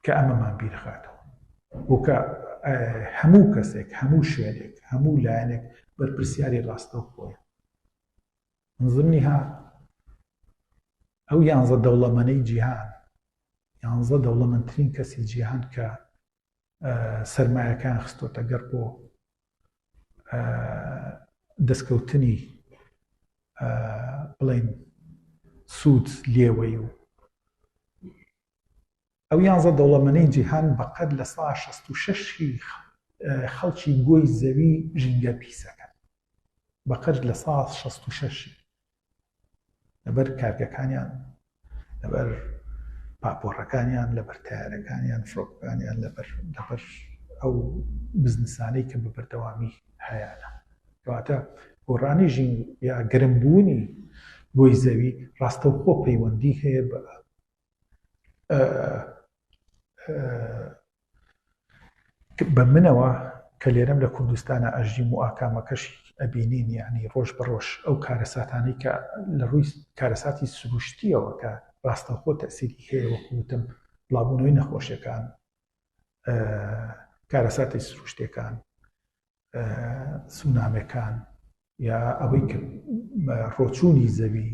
کە ئەمەمان بیرخاتەوە وکە هەموو کەسێک هەموو شوێنێک هەموو لایەنێک بەرپرسیاری ڕاستەوخۆیە. نزمنیها ئەو 11 دەوڵەمەندەی جیهان 11 دەوڵەمەندترین کەسی جیهان کە سەرمایەکان خستۆتە گەر بۆ دەستکەوتنی بڵێن سوود لێوەی و ئەو 11 دەوڵەمەندەی جیهان بەقەد لە 166 خەڵکی گۆی زەوی ژینگە پیسەکەن بەقەد لە 166 لەبەر کارگەکانیان لەبەر پاپۆڕەکانیان لەبەر تایارەکانیان فڕۆکەکانیان لەبەر ئەو بزنسانەی کە بە بەردەوامی هەیەە کەواتە گۆڕانی ژین یا گەرمبوونی گۆی زەوی ڕاستەوخۆ پەیوەندی هەیە بە منەوە کە لێرەم لە کوردستانە ئەژیم و ئاکامەکەشی ئەبینین یعنی ڕۆژ بەڕۆژ ئەو کارەساتانەی کە لە ڕووی کارەساتی سروشتیەوە کە ڕاستەوخۆ تەسیری هەیە وەکوتم بڵاوبوونەوەی نەخۆشیەکان کارەساتی سروشتەکان سونامەکان یا ئەوەی کە ڕۆچوونی زەوی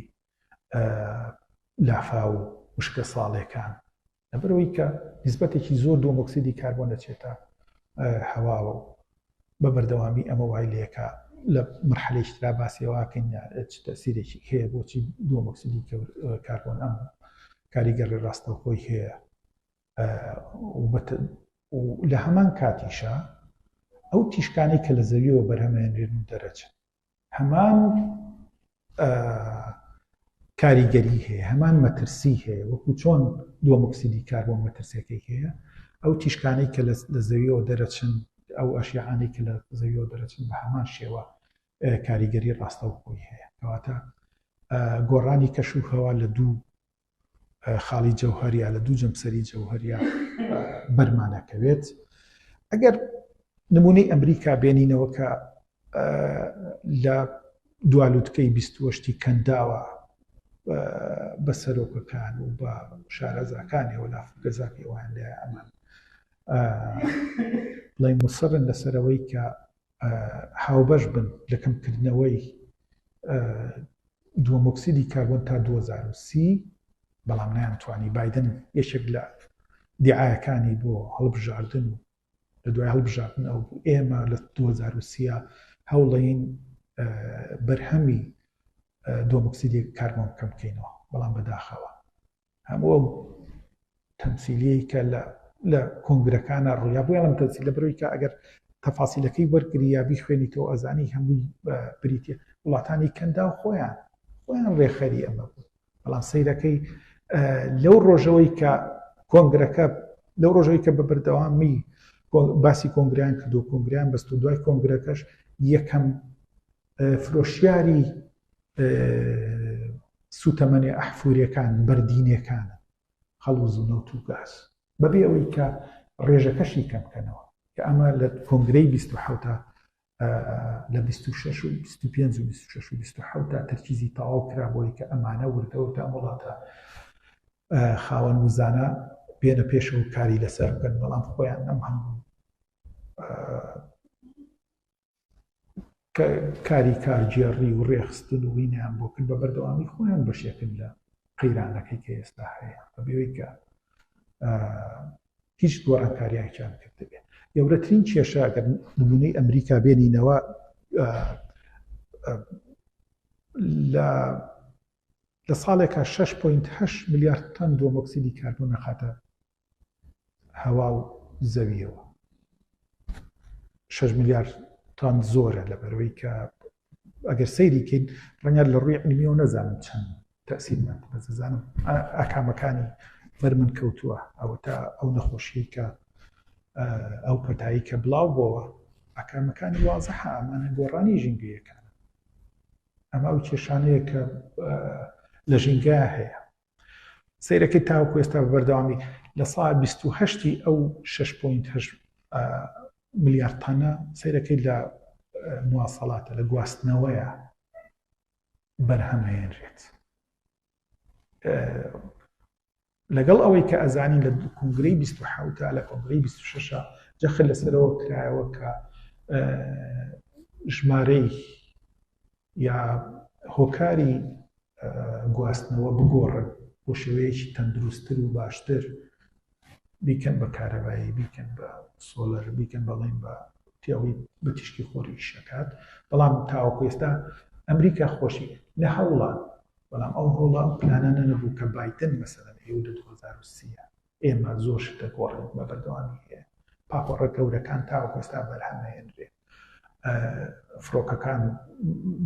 لافا و وشکە ساڵێکان لەبەرەوەی کە نسبەتێکی زۆر دۆمۆکسیدی کاربۆن دەچێتە هەواوە و بە بەردەوامی ئەمە وای لێکە لە مرحلەی ترا باسیێواکەین تەسیرێکی هەیە بۆچی دۆمۆکسیدی کاربۆن ئەم کاریگەڕی ڕاستەوخۆی هەیە و لە هەمان کاتیشە ئەو تیشکانی کە لە زەویەوە بەرهەمێنرێن و دەرەچن هەمان کاریگەری هەیە هەمان مەترسی هەیە وەکو چۆن دۆمۆکسیدی کاربۆن مەترسێکی هەیە ئەو تیشکانەی کە لە زەویەوە دەرەچن ئەو ئەشیعانەی کە لە زەویەوە دەرەچن بە هەمان شێوە کاریگەری ڕاستەوخۆی هەیە کەواتە گۆڕانی کەش و هەوا لە دوو خاڵی جەوهەریە لە دوو جەمسەری جەوهەریە بەرمانەکەوێت ئەگەر نمونەی ئەمریکا بێنینەوە کە لە دوالوتکەی 28 کەنداوە بە سەرۆکەکان و بە شارەزاکانیەوە لافگەزاکیەوەیان لێ ئەمان بڵێ مصرن لەسەرەوەی کە هاوبەش بن لە کەمکردنەوەی دۆمۆکسیدی کاربۆن تا 2030 بەڵام نەیانتوانی بایدن یەکێک لە دیعایەکانی بۆ هەڵبژاردن و لە دوای هەڵبژاردن ئەو ئێمە لە 2030 هەوڵەین بەرهەمی دۆمۆکسیدی کاربۆن کەم بکەینەوە بەڵام بەداخەوە هەموو تەمسیلیەی کە لە کۆنگرەکانە ڕوویا بووە لەم تەمسیل لەبەرەوەی کە ئەگەر تەفاسیلەکەی وەرگری یا بیخوێنیتەوە ئەزانی هەمووی بریتە وڵاتانی کەندا و خۆیان ڕێخەری ئەمە بوو بەڵام سەیرەکەی لەو ڕۆژەوەی کە کۆنگرەکە لەو ڕۆژەوەی کە بە بەردەوامی باسی کۆنگریان کردو کۆنگریان بەست و دوای کۆنگرەکەش یەکەم فرۆشیاری سوتەمەنی ئەحفوریەکان بەردینیەکانە هەڵوز و نەوت و گاز بەبێ ئەوەی کە ڕێژەکەشی کەم بکەنەوە کە ئەمە لە کۆنگرەی 27 لە 26 و 25 و 26 و 27 تەرکیزی تەواو کرا بۆی کە ئەمانە وردەوە تا وڵاتە خاوەن وزانە بێنە پێشەوە کاری لەسەر بکەن بەڵام خۆیان ئەم هەموو کاری کارگێڕی و ڕێخستن و وینیان بۆ کرد بە بەردەوامی خۆیان بەشێکن لە قەیرانەکەی کە ئێستا هەیە بەبێەوەی کە هیچ گۆڕانکاریانیان کرد بێت گەورەترین کێشە ئەگەر نمونەی ئەمریکا بێنینەوە لە ساڵێکە 6.8 ملیارد تەن دۆمۆکسیدی کاربۆن نەخاتە هەوا و زەویەوە 6 ملیارد تان زۆرە لەبەرەوەی کە ئەگەر سەیریکەین ڕەنگە لە ڕووی علمیەوە نەزانم چەند تەسیرمەند بەزانم ئاکامەکانی بەرمن کەوتووە ئەوە تا ئەو نەخۆشیی کە ئەو پەتایی کە بڵاو بۆەوە ئاکامەکانی وازەحە ئەمانە گۆڕانی ژینگەیەکانە ئەمە ئەو کێشانەیە کە لە ژینگەیە هەیە سەیرەکەی تاوەکو ئێستا بەردەوامی لە ساڵ 28 ئەو 6.8 ملیارد تانە سەیرەکەی لە مواصلاتە لە گواستنەوەیە بەرهەمهێنرێت لەگەڵ ئەوەی کە ئەزانین لە کۆنگرەی 27 لە کۆنگرەی 26 جەخت لەسەرەوە کرایەوە کە ژمارەی یا هۆکاری گواستنەوە بگۆڕن بۆ شێوەیەکی تەندروستتر و باشتر بیکەن بە کارەبایی بیکەن بە سۆلەر بیکەن بەڵێن بە پیاوی بە تیشکی خۆری شەکات بەڵام تاوەکو ئێستا ئەمریکا خۆشی لە هەوڵان بەڵام ئەو هەوڵە پلانە نەبوو کە بایدن مەسەلەن ئێوە لە 2030 ئێمە زۆر شتە گۆڕین بە بەردەوامی هەیە پاپۆڕە گەورەکان تاوەکو ئێستا بەرهەمهێنرێ فڕۆکەکان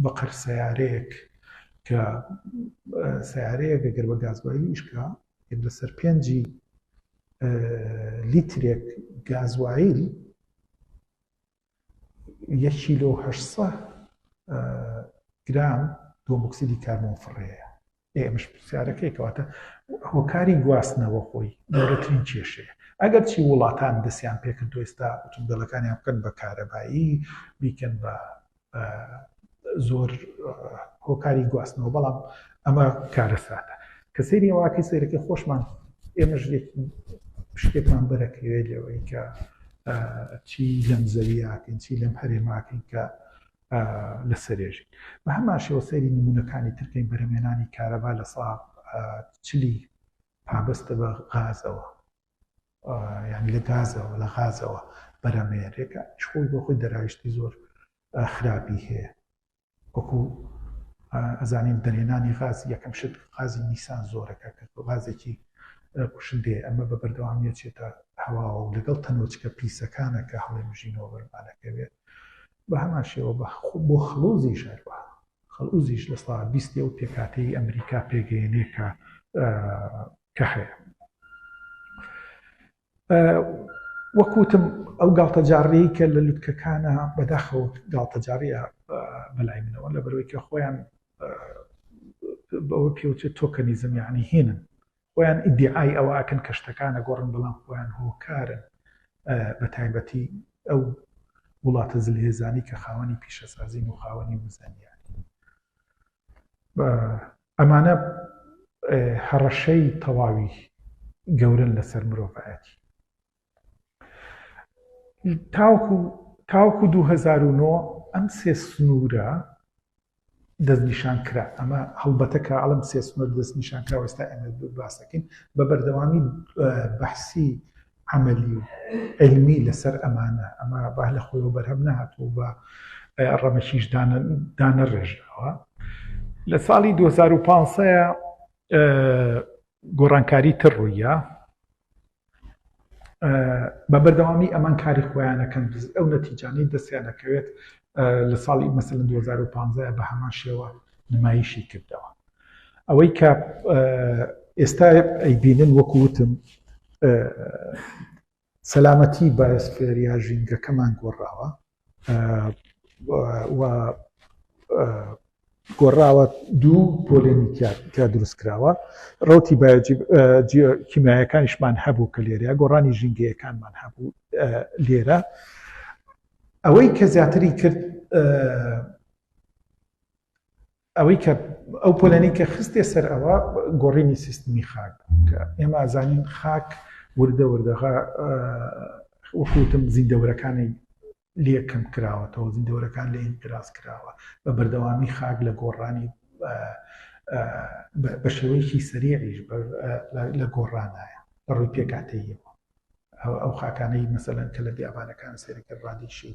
بەقەر سەیارەیەک کە سیارەیە گەگەر بە گازوایی ئیشکا لەسەر 5 لیترێک گازوایل 1 کیلۆ 800 گرام دۆمۆکسیدی کاربۆن فڕەیە ئێمەش سیارەکەی کەواتە هۆکاری گواستنەوە خۆی گەورەترین کێشەیە ئەگەر چی وڵاتان دەستیان پێکردو ئێستا ئۆتۆمبیلەکانیان بکەن بە کارەبایی بیکەن بە زۆر هۆکاری گواستنەوە بەڵام ئەمە کارە سادە کە سەیری ئەوواکەی سەیرەکەی خۆشمان ئێمەش شتێکمان بەرەکەوێت لەوەی کە چی لەم زەویاکەین چی لەم هەرێماکەین کە لە سەرێژی بە هەمان شێوە سەیری نمونونەکانی ترکەین بەرهەمێنانی کارەبا لە ساڵ چلی پابەستە بە غازەوە یعنی لە گازەوە لە غازەوە بەرەمێنرێکە خۆی بۆ خۆی دەراویشتی زۆر خراپی هەیە وەکو ئەزانین دەرهێنانی غاز یەکەم شت غازی نیسان زۆرەکە کە غازێکی کوشندێ ئەمە بە بەردەوامیە چێتە هەواوە و لەگەڵ تەنۆچکە پیسەکانە کە هەڵێ مژینەوە بەرمانەکەوێت بە هەمان شێوە بۆ خەڵوزی ژەرەوە خەڵوزیش لە ساڵ 20 و پێکاتەی ئەمریکا پێگەیەنێ کە هەیە وەکوتم ئەو گاڵتەجاڕیی کە لە لوتکەکانە بەداخەوە گاڵتەجاڕیە بەلای منەوە لە بەرەوەی کە خۆیان بەوە پێوچێت تۆکەنیزم یعنی هێنن خۆیان ئیدعای ئەوە ئەکەن کە شتەکانە گۆڕن بەڵام خۆیان هۆکارن بە تایبەتی ئەو وڵاتە زلهێزانی کە خاوەنی پیشەسازین و خاوەنی وزانیانی ئەمانە هەڕەشەی تەواوی گەورن لەسەر مرۆڤایەتی تاوەکو 2009 ئەم سێ سنوورە دەستنیشان کرا ئەمە هەڵبەتە کە ئەڵم سێ سنوور دەستنیشان کرا ئێستا ئەمە باسەکەین بە بەردەوامی بەحسی عملی و علمی لەسەر ئەمانە ئەمە با لە خۆیەوە بەرهەم نەهاتوو بە ڕەمەشیش دانەڕێژەوە لە ساڵی 2015 گۆڕانکاری تر ڕوویە بە بەردەوامی ئەمان کاری خۆیانەکەن ئەو نەتیجانەی دەستیانەکەوێت لە ساڵی مەسەلەن 2015 بە هەمان شێوە نمایشی کردەوە ئەوەی کە ئێستا ئەیبینن وەکووتم سەلامەتی بایۆسفێریا ژینگەکەمان گۆڕاوە و گۆڕاوە دوو پۆلێنی کە دروستکراوە ڕوتی کیمیایەکانیشمان هەبوو کە لێرە گۆڕانی ژینگەیەکانمان هەبوو لێرە ئەوەی کە زیاتری کرد ئەوەی کە ئەو پۆلێنی کە خستێ سەر ئەوە گۆڕینی سیستمی خاک کە ئێمە ئازانین خاک وردە وردەغا وەکوتم زیندەوەرەکانی لێکم کراوەتەوە زیندەوەرەکان لێ ئینقراز کراوە بە بەردەوامی خاک لە گۆڕانی بە شێوەیەکی سەریعیش لە گۆڕانایە بە ڕووی پێکاتەیەوە ئەو خاکانەی مەسەلەن کە لە بیابانەکان سێرەکە ڕادیشی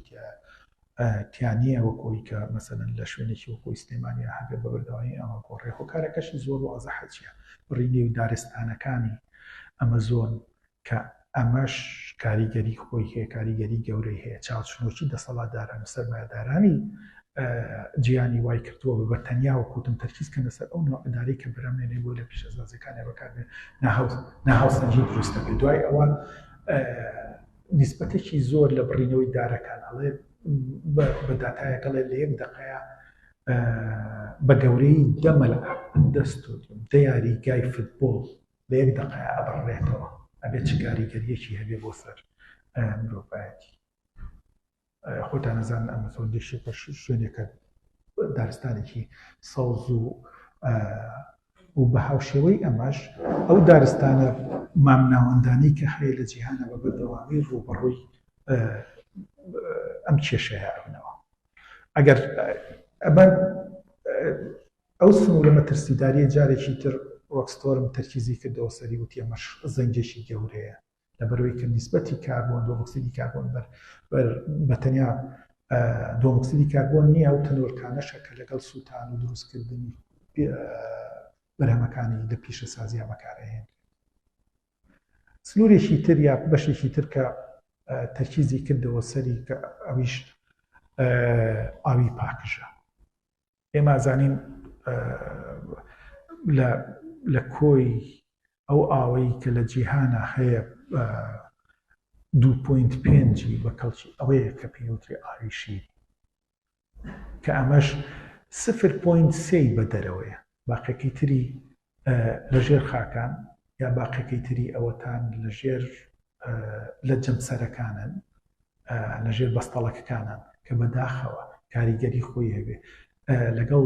تیانیە وەکۆی کە مەسەلەن لە شوێنێکی وەکۆی سلێمانیا هەبێ بە بەردەوامی ئەمە گۆڕێ هۆکارەکەشی زۆر وازەحەتیە بڕینی و دارستانەکانی ئەمەزۆن کە ئەمەش کاریگەری خۆی هەیە کاریگەری گەورەی هەیە چاوچنۆکی دەسەڵاتداران و سەرمایەدارانی جیانی وای کردووە بە تەنیا وەکوتم تەرکیزکەن لەسەر ئەو نوعداری کە بەرهەمێنێ بۆ لە پیشەسازیەکانی بەکاربێن ناهاوسەنجی دروستە بێت دوای ئەوە نیسبەتێکی زۆر لە بڕینەوەی دارەکان هەڵێ بە داتایەکەڵێ لە 1 دقەیە بە گەورەی دەمەلعب دەستۆتیم دەیاریگای فوتبۆڵ لە 1 دقەیە ئەبڕێتەوە ئەبێت چ کاریگەریەکی هەبێ بۆ سەر مرۆڤایەتی خۆتان نەزانن ئەمە سۆندێشێکە شوێنێکە دارستانێکی سەوز و بە هاوشێوەی ئەمەش ئەو دارستانە مامناوەندانی کە هەیە لە جیهانە بە بەردەوامی ڕوبەڕووی ئەم کێشەیە ئەبنەوە ئەگەر ئەبەن ئەو سنوورە مەترسیداریە جارێکی تر ڕۆکستۆرم تەرکیزی کردەوە سەری وتی ئەمەش زەنگێکی گەورەیە لەبەرەوەی کە نیسبەتی کاربۆن دۆمۆکسیدی کاربۆن بە تەنیا دۆمۆکسیدی کاربۆن نییە ئەو تەنۆرکانەشە کە لەگەڵ سووتان و دروستکردنی بەرهەمەکانی لە پیشەسازیە بەکارهێن سنوورێکی تر یا بەشێکی تر کە تەرکیزی کردەوە سەری کە ئەویش ئاوی پاکژە. ئێمە ئازانین لە کۆی ئەو ئاوەی کە لە جیهانە هەیە 2.5 بە کەڵکی ئەوەیە کە پێوتری ئاوی شیری کە ئەمەش 0.3 بە دەرەوەیە، باقیەکەی تری لەژێر خاکان یا باقیەکەی تری ئەوەتان لە جەمسەرەکانن لەژێر بەستەڵەکەکانن کە بەداخەوە کاریگەری خۆی هەبێ لەگەڵ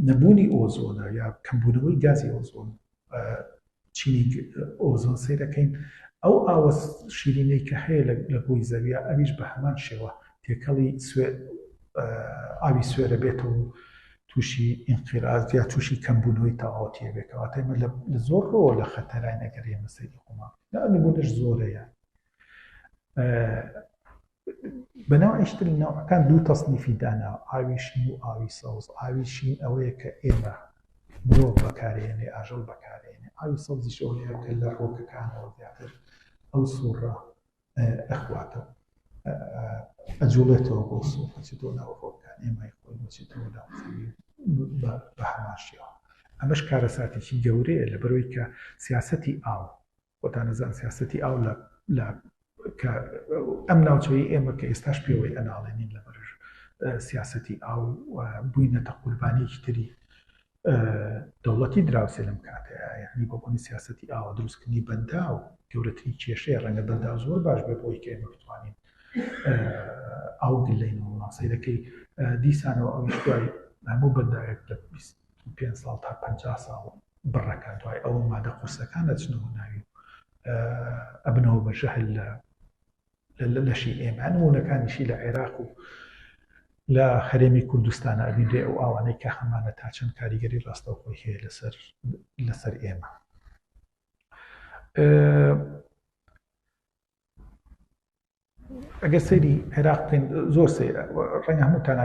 نەبوونی ئۆزۆنە یا کەمبوونەوەی گازی ئۆزۆن چینی ئۆزۆن سیرەکەین ئەو ئاوە شیرینەی کە هەیە لە بۆی زەویە ئەویش بە هەمان شێوە تێکەڵی ئاوی سوێرە بێتەوە و تووشی ئینقیراز یا تووشی کەمبوونەوەی تەواوەتیە بێتەوە ئەمە لە زۆر ڕۆ لە خەتەرای نەگەر ئێمە سەیری خۆمان نەبوونەش زۆرەیە. بەناو ئەشتر ناوەکان دوو تەصنیفی دانا، ئاوی شین و ئاوی سەوز. ئاوی شین ئەوەیە کە ئێمە مرۆڤ بەکارێنێ، ئاژەڵ بەکارێنێ. ئاوی سەوزیش ئەوەیە کە لە ڕۆکەکانەوە زیاتر ئەو سوورە ئەخواتەوە ئەجوڵێتەوە بۆ سوور بچێتەوە ناو ڕۆکان، ئێمای خۆی بچێتەوە ناو بە هەمان شێوە. ئەمەش کارەساتێکی گەورەیە لەبەرەوەی کە سیاسەتی ئاو خۆتان نەزان سیاسەتی ئاو لە ئەم ناوچەی ئێمە کە ئێستاش پێوەی ئەناڵێنین لەبەر سیاسەتی ئاو بووینەتە قوربانیەکی تری دەوڵەتی دراوسێ لەم کاتەیە، یعنی بۆبوونی سیاسەتی ئاوە دروستکردنی بەندا و گەورەترین کێشەیە ڕەنگە بەندا زۆر باش بێ بۆی کە ئێمە بتوانین ئاو گلەینەوە ماسەیرەکەی دیسانەوە ئەویش دوای هەموو بەندایەک لە 25 ساڵ تا 50 ساڵ بڕەکە دوای ئەوە مادە قورسەکان دەچنەوە ناوی ئەبنەوە بەژەهل لەشی ئێمە نمونونەکانیشی لە عێراق و لە هەرێمی کوردستانە ئەبینرێ ئەو ئاوانەی کە هەمانە تا چەند کاریگەری ڕاستەوخۆی هەیە لەسەر ئێمە. ئەگەر سەیری عێراق بکەین زۆر سەیرە ڕەنگە هەمووتان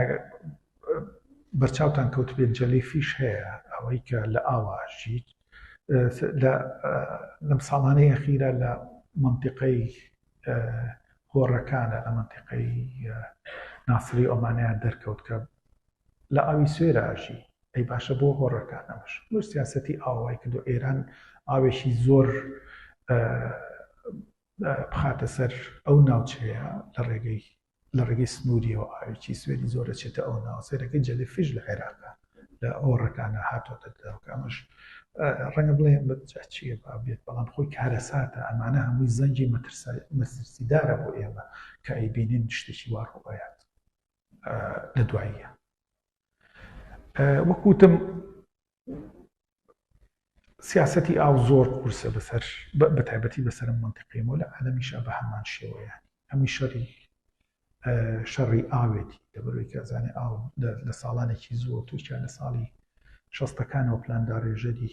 بەرچاوتان کەوت بێت جەلەی فیش هەیە ئەوەی کە لە ئاواژیت لەم ساڵانەی ئەخیرە لە منتیقەی هۆڕەکانە لە منتیقەی ناسری ئۆمانیا دەرکەوت کە لە ئاوی سوێرە ئاژی ئەی باشە بۆ هۆڕەکانەمەش بۆ سیاسەتی ئاوای کردو ئێران ئاوێکی زۆر بخاتە سەر ئەو ناوچەیە لە ڕێگەی سنووریەوە ئاوێکی سوێری زۆرە چێتە ئەو ناو سێرەکەی جەلی فیش لە عێراقا لە هۆڕەکانە هاتۆتە دەرەوە ئەمەش ڕەنگە بڵێن چیە بێت بەڵام خۆی کارەساتە ئەمانە هەمووی زەنجی مەترسیدارە بۆ ئێمە کە ئەیبینین شتێکی وا ڕووبەیات لە دواییە. وەکوتم سیاسەتی ئاو زۆر قورسە بەتایبەتی بەسەر منتیقەیەوە لە عالەمیشە بە هەمان شێوەیە هەمی شەڕی ئاوێتی لەبەرەوەی کە ئەزانێ ئاو لە ساڵانێکی زۆر تورکیا لە ساڵی 60ەکانەوە پلانداڕێژەری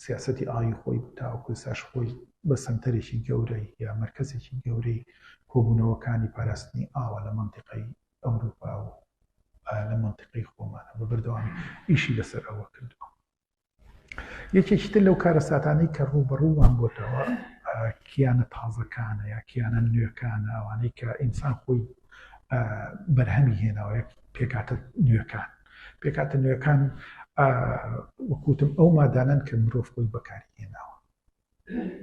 سیاسەتی ئاوی خۆی تاوەکو ساش خۆی بە سەنتەرێکی گەورەی یا مەرکەزێکی گەورەی کۆبوونەوەکانی پاراستنی ئاوە لە منتیقەی ئەوروپا و لە منتیقەی خۆمانە بە بەردەوامی ئیشی لەسەر ئەوە کردووە. یەکێکی تر لەو کارەساتانەی کە ڕوبەڕوومان بۆتەوە کیانە تازەکانە یا کیانە نوێکانە ئەوانەی کە ئینسان خۆی بەرهەمی هێناوە پێکاتە نوێکان وەکوتم ئەو مادانن کە مرۆڤ خۆی بەکاری هێناوە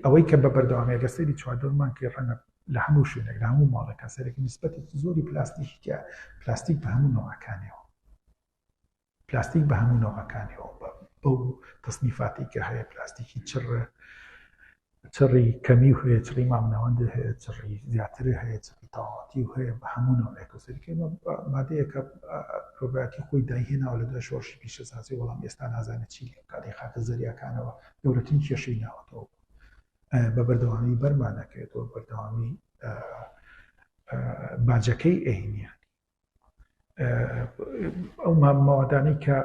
ئەوەی کە بە بەردەوامی گەسەری چواردەمان کە ڕەنگە لە هەموو شوێنێک لە هەموو ماڵێکە سەرێکی نسبەتێکی زۆری پلاستیک بە هەموو نەوەکانەوە بەو تەصنیفاتی کە هەیە پلاستیکی چڕی کەمی هەیە چڕی مامناوەند هەیە چڕی زیاتر هەیە چڕی تەواوەتی هەیە بە هەموو نەوەیەک سەرکە مادەیە کە پرۆبیۆتیک خۆی داهێناوە لە دوای شۆڕشی پیشەسازی وەڵام ئێستا نازانێت چی کاتی خاتە زەریاکانەوە گەورەترین کێشەی ناوەتەوە بە بەردەوامی بەرمانەکەوێتەوە بەردەوامی باجەکەی ئەهێنیانی ئەو ماوەدانەی کە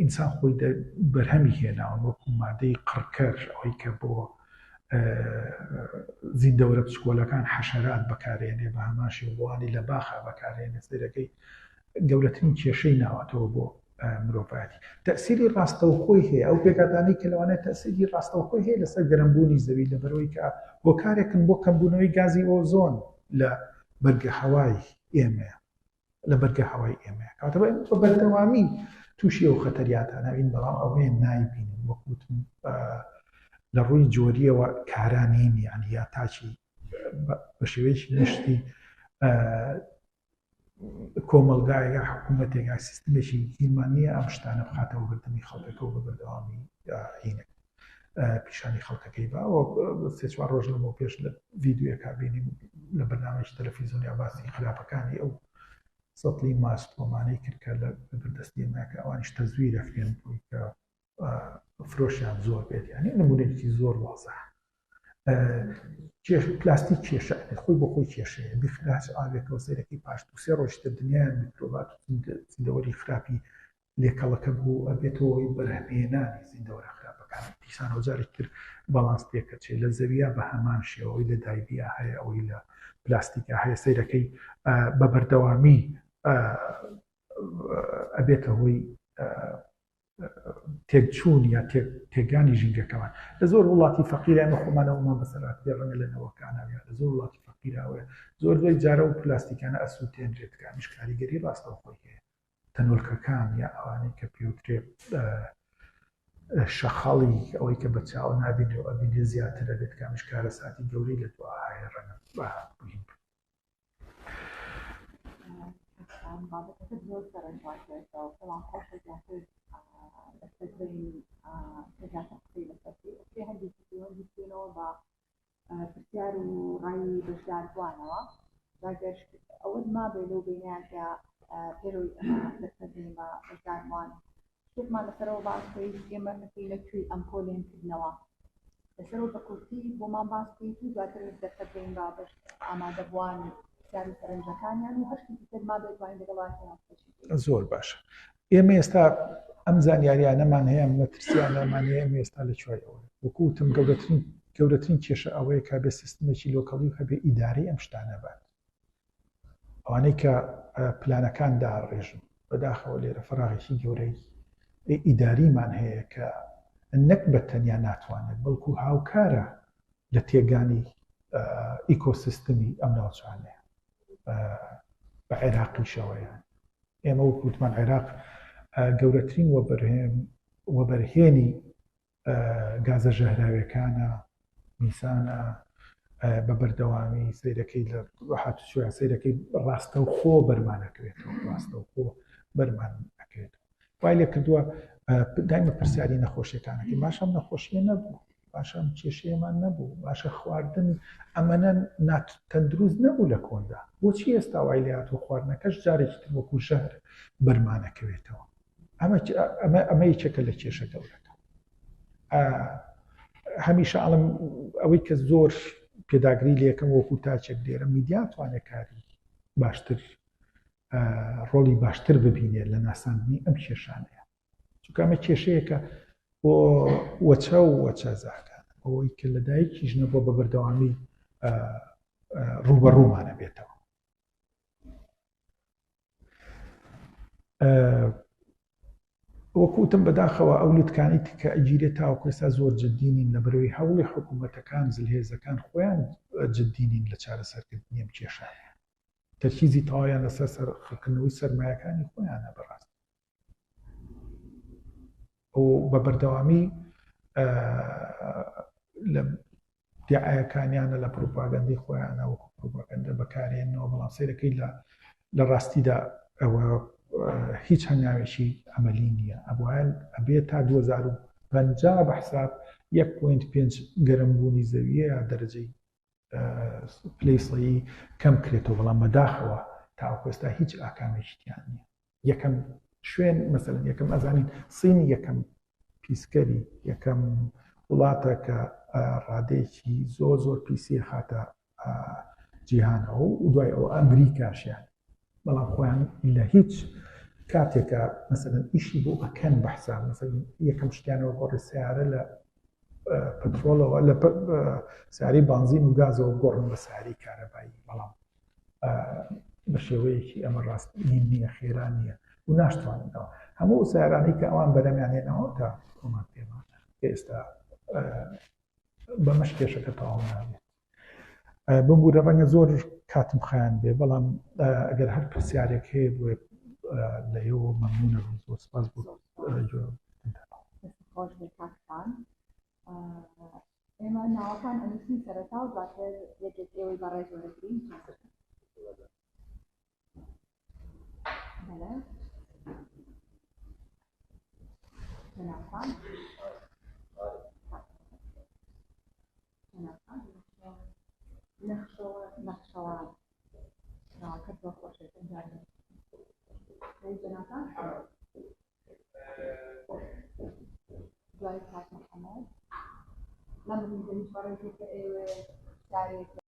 ئینسان خۆی بەرهەمی هێناوە وەکو مادەی قڕکەر ئەوەی کە بۆ زیندەوەرە پچکۆلەکان حەشەرات بەکارێنێ بە هەماشی وڵانی لە باخە بەکارێنێ سەرەکەی گەورەترین کێشەی ناوەتەوە بۆ مرۆڤایەتی تەسیری ڕاستەوخۆی هەیە ئەو پێکاتانی کە لەوانەیە تەسیری ڕاستەوخۆی هەیە لەسەر گەرمبوونی زەوی لەبەرەوەی کە هۆکارێکن بۆ کەمبوونەوەی گازی ئۆزۆن لە بەرگە هەوای ئێمەیە لە بەرگە هەوای ئێمەیە کاتەوە بە بەردەوامی تووشی ئەو خەتەریاتە ناوین بەڵام ئەوەیە نایبینن وەکوتم لە ڕووی جۆریەوە کارانین یعنی یا تاچی بە شێوەیەکی گشتی کۆمەلگایە حکوومەتێکا سیستمێکی هیرمان نییە ئەم شتانە بخاتەوە بردننی خەڵکەکە و بە بەردەوامی هینێک پیشانی خەڵکەکەی باوە سێ چوار ڕۆژ لەمە پێش لە ڤیددیوەکە بینیم لە بەرنامەی تەلەڤیزیۆنیا باسی خراپەکانی ئەو سەتڵی ماستۆمانەی کردکە لە بەردەستی ئێمەکە ئەوانیش تەزویرە فێن بووی کە فرۆشیان زۆر بێت یعنی نمونەیەکی زۆر وازە پلاستیک کێشە خۆی بۆ خۆی کێشەیە بخراش ئاوێکەوە سەرەکەی پاش دو سێ ڕۆژتە دنیایان میکرۆبات زیندەوەری خراپی لێکەڵەکە بوو ئەبێتەوەی بەرهەمێنانی زیندەوەرە خراپەکان دیسان هەوجارێک تر باڵانس پێکە چێ لە زەویە بە هەمان شێوەوەی لە دایبیە هەیە ئەوەی لە پلاستیکە هەیە سەیرەکەی بە بەردەوامی ئەبێتە هۆی تێکچوون یا تێگانی ژینگەکەمان لە زۆر وڵاتی فەقیرە ئەمە خۆمانەوەمان بەسەرات بێ ڕەنگە لەنەوەکانەوە لە زۆر وڵاتی فەقیراوە زۆر دوای جارە و پلاستیکانە ئەسووتێنرێت کامیش کاریگەری ڕاستەوخۆی هەیە تەنۆلکەکان یا ئەوانەی کە پێوترێ شەخەڵی ئەوەی کە بە چاوە نابینەوە ئەبینێ زیاترە بێت کامیش کارە ساتی گەورەی لە دو هەیە ڕەنگە بووین بابەتەکە زۆر سەرنجڕاکێتەوە بەڵام خۆشە زیاتر دەستەکەین تێگاتە قسەی لەسەر هەندێکی پەیوەندی بکەینەوە بە پرسیار و ڕای بەشداربوانەوە ڕاگەش ئەوەت مابێ لەو بینیان کە پێرۆی دەستەکەین بە بەشداربوان شتێکمان لەسەرەوە باسکەیت ئێمە نەکەی لەکوێی ئەم پۆلێنکردنەوە لەسەرەوە بە کورتی بۆمان باسکەیت و دواتر دەستەکەین بە بەش ئامادەبوان سەرنجەکانیان و هەشتی تر ما دەتوانین لەگەڵاتیان زۆر باشە ئێمە ئێستا ئەم زانیاریانەمان هەیە مەترسیانەمان هەیە ئێمە ئێستا لە کوێیەوە وەکوتم گەورەترین کێشە ئەوەیە کە بێ سیستمێکی لۆکەڵی و هەبێ ئیدارەی ئەم شتانە بات ئەوانەی کە پلانەکان داڕێژن بەداخەوە لێرە فەراغێکی گەورەی ئیداریمان هەیە کە نەک بە تەنیا ناتوانێت بەڵکو هاوکارە لە تێگانی ئیکۆسیستمی ئەم ناوچانەیە بە عێراقیشەوەیان ئێمە وەکوتمان عێراق گەورەترین وەبەرهێنی گازە ژەهراویەکانە میسانە بە بەردەوامی سەیرەکەی لە هاتوچۆیان سەیرەکەی ڕاستەوخۆ بەرمانەکرێتەوە ڕاستەوخۆ بەرمان ئەکرێتەوە وای لێ کردووە دایمە پرسیاری نەخۆشیەکانەکەی باشەم نەخۆشیە نەبوو باشەم کێشەیەمان نەبوو باشە خواردن ئەمەنە تەندروست نەبوو لە کۆندا بۆچی ئێستا وای لێ هاتووە خواردنەکەش جارێکی تر وەکو شەهر بەرمانەکەوێتەوە ئەمە یەکێکە لە کێشە گەورەکە هەمیشە ئەڵم ئەوەی کە زۆر پێداگری لێکم وەکو تاچێک لێرە میدیا توانێت کاری باشتر ڕۆڵی باشتر ببینێت لە ناساندنی ئەم کێشانەیە چونکە ئەمە کێشەیەکە بۆ وەچە و وەچەزاکان ئەوەی کە لە دایکیش نەبووە بە بەردەوامی ڕوبەڕوومانە بێتەوە وەکوتم بەداخەوە ئەو لوتکانی کە ئەگیرێت تاوەکو ئێستا زۆر جددینین لە بەرەوەی هەوڵی حکوومەتەکان زلهێزەکان خۆیان جددینین لە چارەسەرکردنی ئەم کێشانەیە تەرکیزی تەواویان لەسەر سەرکردنەوەی سەرمایەکانی خۆیانە بەڕاست ئەو بە بەردەوامی لە دیعایەکانیانە لە پرۆپاگەندەی خۆیانە وەکو پرۆپاگەندە بەکارێنەوە بەڵام سەیرەکەی لە ڕاستیدا ئەوە هیچ هەنگاوێکی ئەمەلی نییە ئەوایە ئەبێت تا 2050 بە حساب 1.5 گەرمبوونی زەویە یا دەرەجەی پلەیسڵی کەم کرێتەوە بەڵام بەداخەوە تاوەکو ئێستا هیچ ئاکامێکیان نییە یەکەم شوێن مەسەلەن یەکەم ئەزانین سین یەکەم پیسکەری یەکەم وڵاتە کە ڕادەیەکی زۆر پیسی خاتە جیهانەوە و دوای ئەوە ئەمریکاشیان بەڵام خۆیان لە هیچ کاتێکە مەسەلەن ئیشی بۆ ئەکەن بە حساب مەسەلەن یەکەم شتیانەوە گۆڕی سیارە لە پەترۆڵەوە لە سیاری بانزین و گازەوە گۆڕن بە سیاری کارەبایی بەڵام بە شێوەیەکی ئەمە ڕاست نییە خێران نییە و ناشتواننەوە هەموو سیارانی کە ئەوان بەرەمیانێنەوە تا کۆمان پێمانە کە ئێستا بەمەش کێشەکە تەواو نابێت. بمبوورە ڕەنگە زۆر کاتم خایان بێ، بەڵام ئەگەر هەر پرسیارێک هەیە بۆ لەیەوە مەمنونە زۆر سپاس بۆ خۆش بێ کاکتان. ئێمە ناوەکان ئەنووسین سەرەتا و دواتر یەکێک ئێوەی بەڕێز وەرەگرین. بەڵێ جەنابان نەخشەوان ناوەکە زۆر خۆشە جارێ جەنابان دوای کاک محەممەد لەم بەڕێزی کە ئێوە شارێک